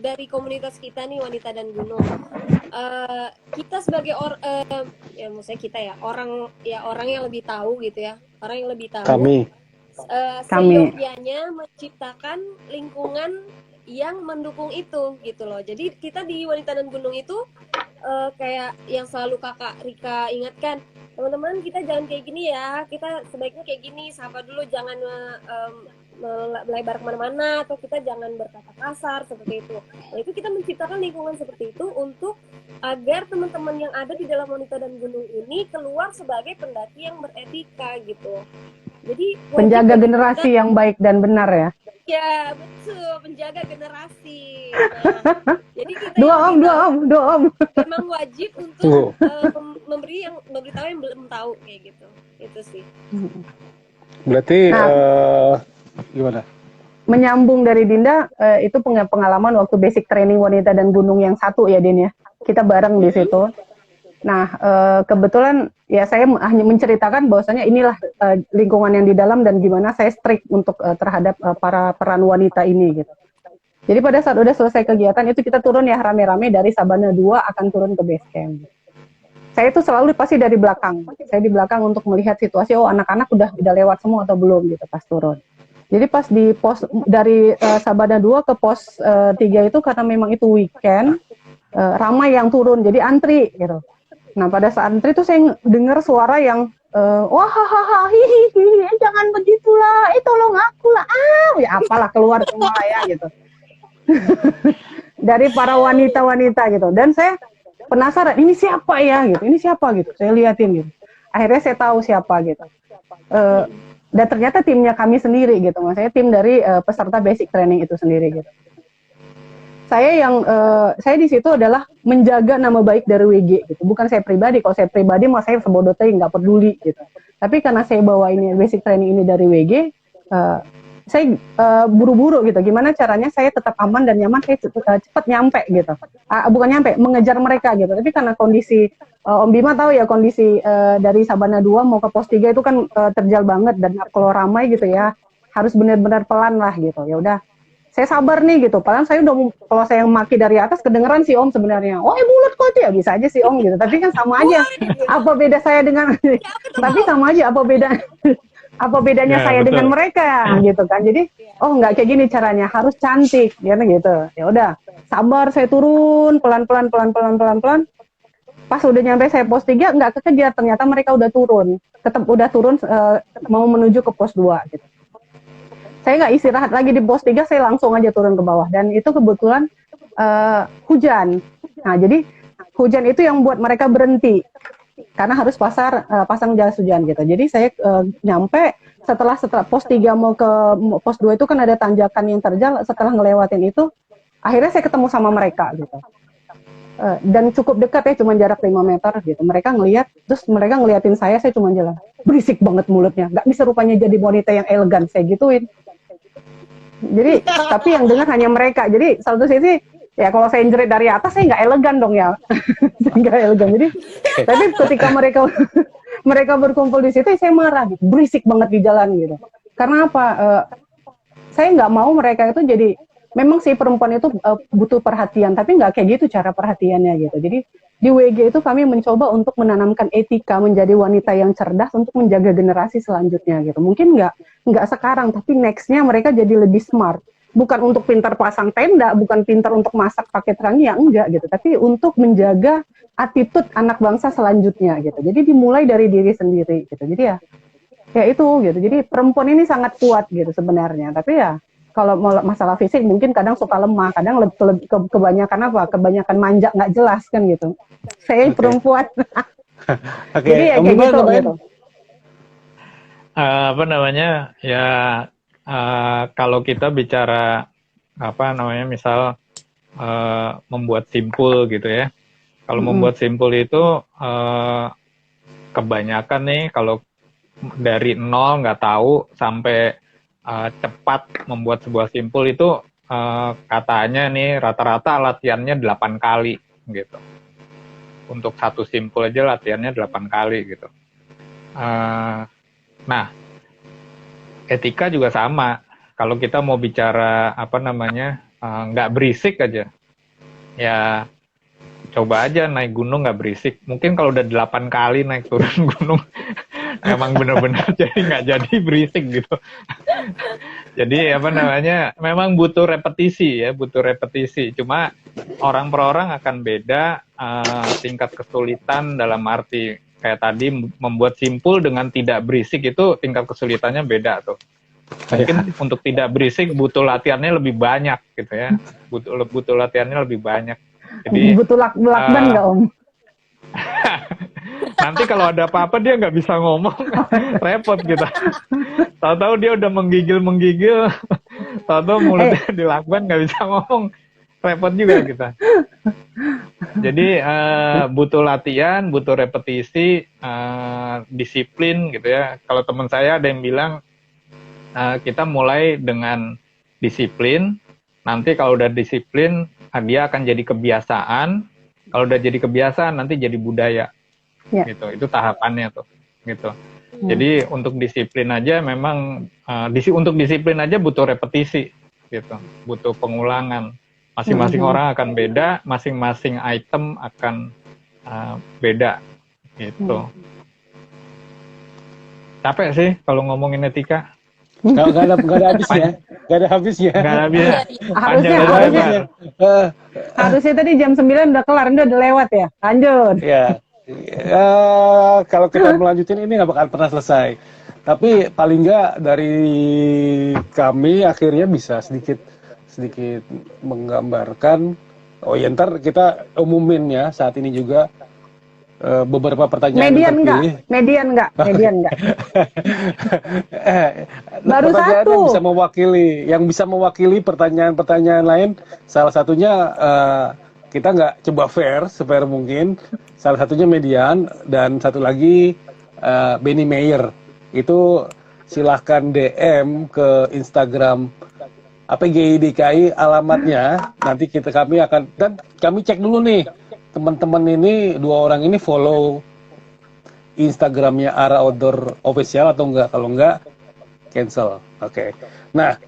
dari komunitas kita nih Wanita dan Gunung, kita sebagai ya maksudnya kita ya orang yang lebih tahu gitu ya, orang yang lebih tahu. Kami. Seyogyanya menciptakan lingkungan yang mendukung itu gitu loh. Jadi kita di Wanita dan Gunung itu kayak yang selalu Kakak Rika ingatkan, teman-teman kita jangan kayak gini ya, kita sebaiknya kayak gini, sapa dulu, jangan melebar kemana-mana, atau kita jangan berkata kasar seperti itu. Nah itu kita menciptakan lingkungan seperti itu untuk agar teman-teman yang ada di dalam Wanita dan Gunung ini keluar sebagai pendaki yang beretika gitu. Jadi penjaga generasi yang baik dan benar ya. Ya betul, penjaga generasi. Nah, jadi kita dua om. memang wajib untuk memberitahu yang belum tahu kayak gitu. Itu sih. Berarti gimana? Menyambung dari Dinda, itu punya pengalaman waktu basic training Wanita dan Gunung yang 1 ya Din ya. Kita bareng di situ. Nah, kebetulan ya saya hanya menceritakan bahwasanya inilah lingkungan yang di dalam dan gimana saya strict untuk terhadap para peran wanita ini gitu. Jadi pada saat udah selesai kegiatan itu kita turun ya rame-rame dari Sabana 2 akan turun ke base camp. Saya itu selalu pasti dari belakang. Saya di belakang untuk melihat situasi, oh anak-anak udah lewat semua atau belum gitu pas turun. Jadi pas di pos dari Sabana 2 ke pos 3 itu karena memang itu weekend, ramai yang turun jadi antri gitu. Nah pada saat antri tuh saya dengar suara yang wah hahaha hihihi jangan begitulah, tolong aku lah, ya apalah keluar semua ya gitu. Dari para wanita-wanita gitu, dan saya penasaran ini siapa ya gitu, ini siapa gitu, saya liatin gitu. Akhirnya saya tahu siapa gitu. Dan ternyata timnya kami sendiri gitu, maksudnya tim dari peserta basic training itu sendiri gitu. Saya di situ adalah menjaga nama baik dari WG gitu. Bukan saya pribadi. Kalau saya pribadi mah saya sebodoh teh nggak peduli gitu. Tapi karena saya bawa ini basic training ini dari WG, saya buru-buru gitu. Gimana caranya saya tetap aman dan nyaman, saya cepat nyampe gitu. Bukan nyampe, mengejar mereka gitu. Tapi karena kondisi Om Bima tahu ya kondisi dari Sabana 2 mau ke pos 3 itu kan terjal banget, dan kalau ramai gitu ya harus benar-benar pelan lah gitu. Ya udah. Saya sabar nih gitu, padahal saya udah, kalau saya maki dari atas kedengeran si Om sebenarnya, oh bulat kok ya bisa aja si Om gitu, tapi kan sama aja, apa beda saya dengan, tapi sama aja apa bedanya saya betul. Dengan mereka gitu kan, jadi oh nggak kayak gini caranya, harus cantik gitu, ya udah sabar, saya turun pelan, pas udah nyampe saya pos 3 nggak kekejar, ternyata mereka udah turun, mau menuju ke pos 2 gitu. Saya nggak istirahat lagi di pos 3, saya langsung aja turun ke bawah. Dan itu kebetulan hujan. Nah, jadi hujan itu yang buat mereka berhenti. Karena harus pasang jas hujan gitu. Jadi saya nyampe setelah pos 3 mau ke pos 2 itu kan ada tanjakan yang terjal. Setelah ngelewatin itu, akhirnya saya ketemu sama mereka gitu. Dan cukup dekat ya, cuma jarak 5 meter gitu. Mereka ngelihat, terus mereka ngeliatin saya cuma jalan. Berisik banget mulutnya. Nggak bisa rupanya jadi wanita yang elegan, saya gituin. Jadi tapi yang dengar hanya mereka. Jadi satu sisi ya kalau saya jerit dari atas saya nggak elegan dong ya, nggak elegan. Jadi tapi ketika mereka berkumpul di situ saya marah gitu, berisik banget di jalan gitu. Karena apa? Saya nggak mau mereka itu jadi, memang si perempuan itu butuh perhatian, tapi nggak kayak gitu cara perhatiannya gitu. Jadi di WG itu kami mencoba untuk menanamkan etika menjadi wanita yang cerdas untuk menjaga generasi selanjutnya gitu. Mungkin nggak sekarang, tapi nextnya mereka jadi lebih smart. Bukan untuk pintar pasang tenda, bukan pintar untuk masak pakai terang, ya enggak gitu. Tapi untuk menjaga attitude anak bangsa selanjutnya gitu. Jadi dimulai dari diri sendiri gitu. Jadi ya itu gitu. Jadi perempuan ini sangat kuat gitu sebenarnya. Tapi ya kalau masalah fisik mungkin kadang suka lemah, kadang kebanyakan kebanyakan manja nggak jelas kan gitu. Saya perempuan. Jadi ya kayak gitu. Apa namanya ya, kalau kita bicara misal membuat simpul gitu ya. Kalau membuat simpul itu kebanyakan nih kalau dari nol nggak tahu sampai cepat membuat sebuah simpul itu katanya nih rata-rata latihannya 8 kali gitu. Untuk satu simpul aja latihannya 8 kali gitu. Nah, etika juga sama. kalau kita mau bicara apa namanya nggak berisik aja, ya coba aja naik gunung nggak berisik. Mungkin kalau udah 8 kali naik turun gunung, emang benar-benar jadi nggak jadi berisik gitu. Jadi apa namanya, memang butuh repetisi ya, butuh repetisi. Cuma orang per orang akan beda tingkat kesulitan dalam arti kayak tadi membuat simpul dengan tidak berisik itu tingkat kesulitannya beda tuh. Mungkin untuk tidak berisik butuh latihannya lebih banyak gitu ya, butuh latihannya lebih banyak. Jadi butuh lakban nggak Om? Nanti kalau ada apa-apa dia nggak bisa ngomong, repot kita. Tahu-tahu dia udah menggigil, tahu-tahu mulutnya dilakban nggak bisa ngomong, repot juga kita. Jadi butuh latihan, butuh repetisi, disiplin gitu ya. Kalau teman saya ada yang bilang kita mulai dengan disiplin, nanti kalau udah disiplin dia akan jadi kebiasaan, kalau udah jadi kebiasaan nanti jadi budaya. Gitu, itu tahapannya tuh, gitu. Jadi untuk disiplin aja memang untuk disiplin aja butuh repetisi, gitu, butuh pengulangan. Masing-masing orang akan beda, masing-masing item akan beda, gitu. Capek sih kalau ngomongin etika. Nggak ada habisnya, nggak ada habisnya. Nggak ada habisnya. Harusnya tadi jam 9 udah kelar, udah lewat ya. Lanjut. Ya. Kalau kita melanjutin ini nggak bakal pernah selesai. Tapi paling nggak dari kami akhirnya bisa sedikit menggambarkan. Oh ya, ntar kita umumin ya saat ini juga beberapa pertanyaan median enggak baru pertanyaan satu yang bisa mewakili pertanyaan-pertanyaan lain. Salah satunya kita nggak coba fair mungkin. Salah satunya median, dan satu lagi Benny Mayer. Itu silahkan DM ke Instagram APGI DKI alamatnya. Nanti kami akan, dan kami cek dulu nih, teman-teman ini, 2 orang ini follow Instagramnya Ara Outdoor Official atau enggak. Kalau enggak, cancel. Oke. Nah,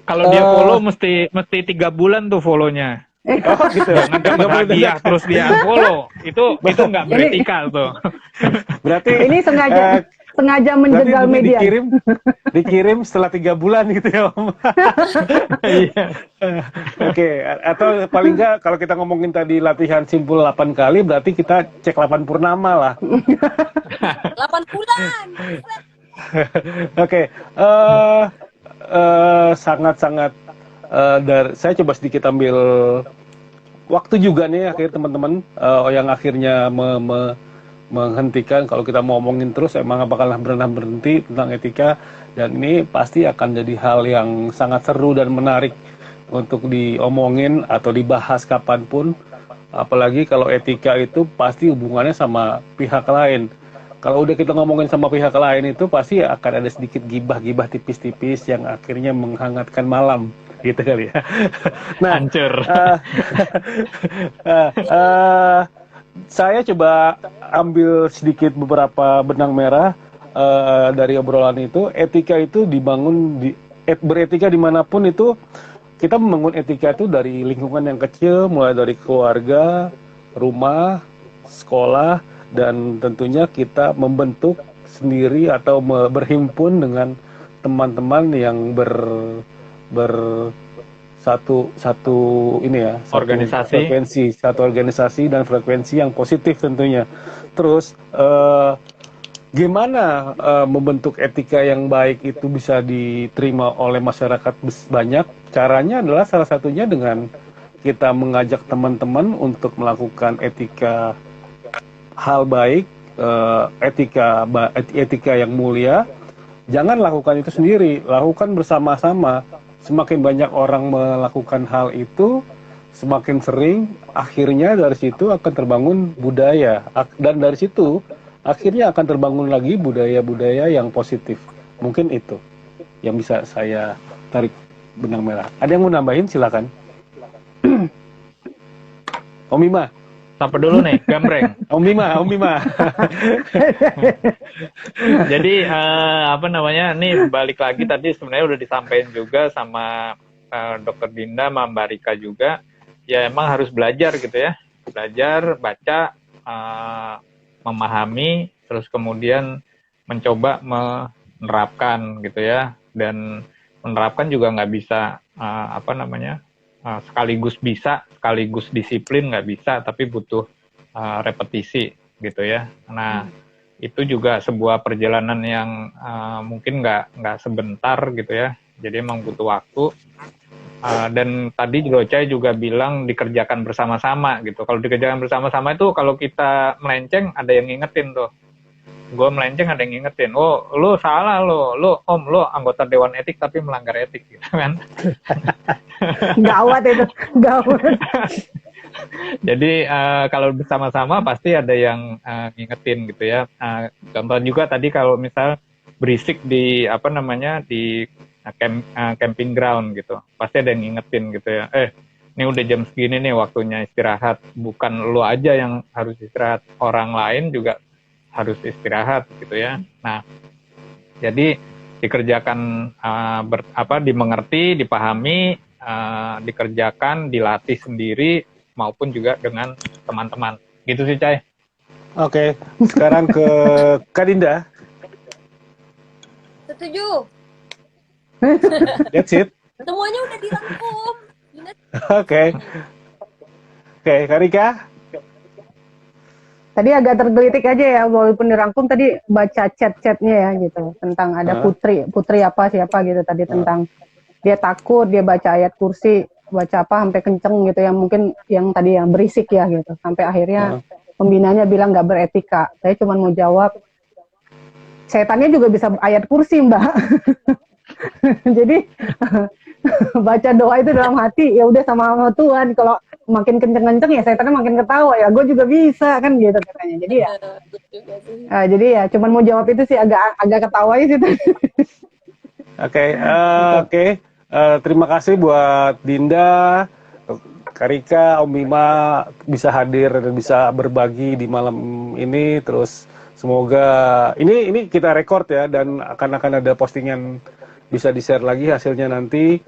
kalau dia follow mesti 3 bulan tuh follow-nya. Oh gitu. Nggak hadiah terus dia follow. Itu nggak beretika tuh. Berarti ini sengaja menjegal media. Dikirim setelah 3 bulan gitu ya Om. Iya. Oke, atau paling nggak kalau kita ngomongin tadi latihan simpul 8 kali, berarti kita cek 8 purnama lah. 8 bulan. Oke, sangat-sangat saya coba sedikit ambil waktu juga nih akhir teman-teman yang akhirnya menghentikan. Kalau kita mau ngomongin terus emang apakah pernah berhenti tentang etika, dan ini pasti akan jadi hal yang sangat seru dan menarik untuk diomongin atau dibahas kapanpun, apalagi kalau etika itu pasti hubungannya sama pihak lain. Kalau udah kita ngomongin sama pihak lain itu pasti akan ada sedikit gibah-gibah tipis-tipis yang akhirnya menghangatkan malam gitu kali ya. Nah, hancur. Saya coba ambil sedikit beberapa benang merah dari obrolan itu. Etika itu dibangun beretika dimanapun itu, kita membangun etika itu dari lingkungan yang kecil, mulai dari keluarga, rumah, sekolah, dan tentunya kita membentuk sendiri atau berhimpun dengan teman-teman yang satu organisasi dan frekuensi yang positif tentunya. Terus gimana membentuk etika yang baik itu bisa diterima oleh masyarakat banyak? Caranya adalah salah satunya dengan kita mengajak teman-teman untuk melakukan etika hal baik, etika yang mulia. Jangan lakukan itu sendiri, lakukan bersama-sama. Semakin banyak orang melakukan hal itu, semakin sering, akhirnya dari situ akan terbangun budaya. Dan dari situ, akhirnya akan terbangun lagi budaya-budaya yang positif. Mungkin itu yang bisa saya tarik benang merah. Ada yang mau nambahin? Silakan. Om Ima. Sapa dulu nih, gambreng. Om Bima. Jadi apa namanya, nih balik lagi tadi sebenarnya udah disampaikan juga sama Dokter Dinda, sama Mbak Rika juga. Ya emang harus belajar gitu ya, belajar, baca, memahami, terus kemudian mencoba menerapkan gitu ya. Dan menerapkan juga nggak bisa apa namanya, sekaligus bisa, sekaligus disiplin nggak bisa, tapi butuh repetisi gitu ya. Nah, itu juga sebuah perjalanan yang mungkin nggak sebentar gitu ya. Jadi emang butuh waktu. Dan tadi Docai juga bilang dikerjakan bersama-sama gitu. Kalau dikerjakan bersama-sama itu kalau kita melenceng ada yang ngingetin tuh. Gue melenceng ada yang ngingetin, oh lo salah lo anggota Dewan Etik tapi melanggar etik gitu kan. Gawat itu, gawat. Jadi kalau bersama-sama pasti ada yang ngingetin gitu ya. Contoh juga tadi kalau misal berisik di apa namanya di camping ground gitu, pasti ada yang ngingetin gitu ya. Ini udah jam segini nih waktunya istirahat. Bukan lo aja yang harus istirahat, orang lain juga harus istirahat gitu ya. Nah, jadi dikerjakan dimengerti, dipahami, dikerjakan, dilatih sendiri maupun juga dengan teman-teman. Gitu sih, Cai. Oke, sekarang ke Kak Dinda. Setuju. That's it. Semuanya udah dirangkum. Oke, Kak Rika. Tadi agak tergelitik aja ya, walaupun dirangkum tadi baca chat-chatnya ya gitu tentang ada putri apa siapa gitu tadi tentang dia takut, dia baca ayat kursi, baca apa sampai kenceng gitu yang mungkin yang tadi yang berisik ya gitu sampai akhirnya pembinanya bilang nggak beretika. Saya cuma mau jawab, setannya juga bisa ayat kursi Mbak. Jadi baca doa itu dalam hati ya udah sama Tuhan. Kalau makin kenceng-kenceng ya setannya makin ketawa ya. Gue juga bisa kan gitu katanya. Jadi ya, jadi ya cuman mau jawab itu sih agak ketawa sih. Oke. Terima kasih buat Dinda, Karika, Om Bima bisa hadir dan bisa berbagi di malam ini. Terus semoga ini kita record ya dan akan ada postingan bisa di-share lagi hasilnya nanti.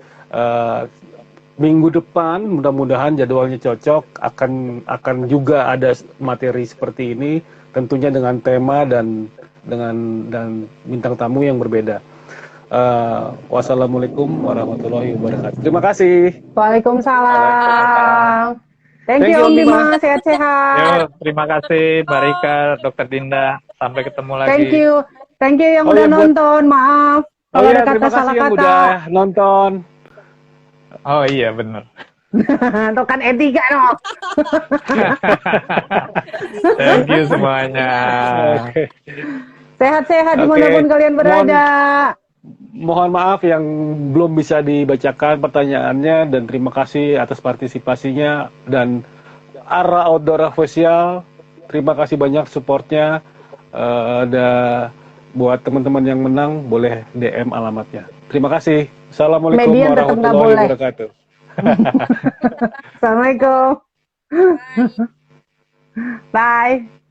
Minggu depan mudah-mudahan jadwalnya cocok, akan juga ada materi seperti ini tentunya dengan tema dan bintang tamu yang berbeda. Wassalamualaikum warahmatullahi wabarakatuh. Terima kasih. Waalaikumsalam. Thank you Om Bima, sehat-sehat. Terima kasih Mbak Rika, Dokter Dinda. Sampai ketemu lagi. Thank you yang udah nonton. Maaf kalau ada kata salah kata. Udah nonton. Oh iya benar. Itu kan etika dong. Thank you semuanya. Sehat-sehat dimanapun kalian berada. Mohon maaf yang belum bisa dibacakan pertanyaannya dan terima kasih atas partisipasinya dan Ara Outdoor Official. Terima kasih banyak supportnya. Ada buat teman-teman yang menang boleh DM alamatnya. Terima kasih. Assalamualaikum warahmatullahi wabarakatuh. Assalamualaikum. Bye.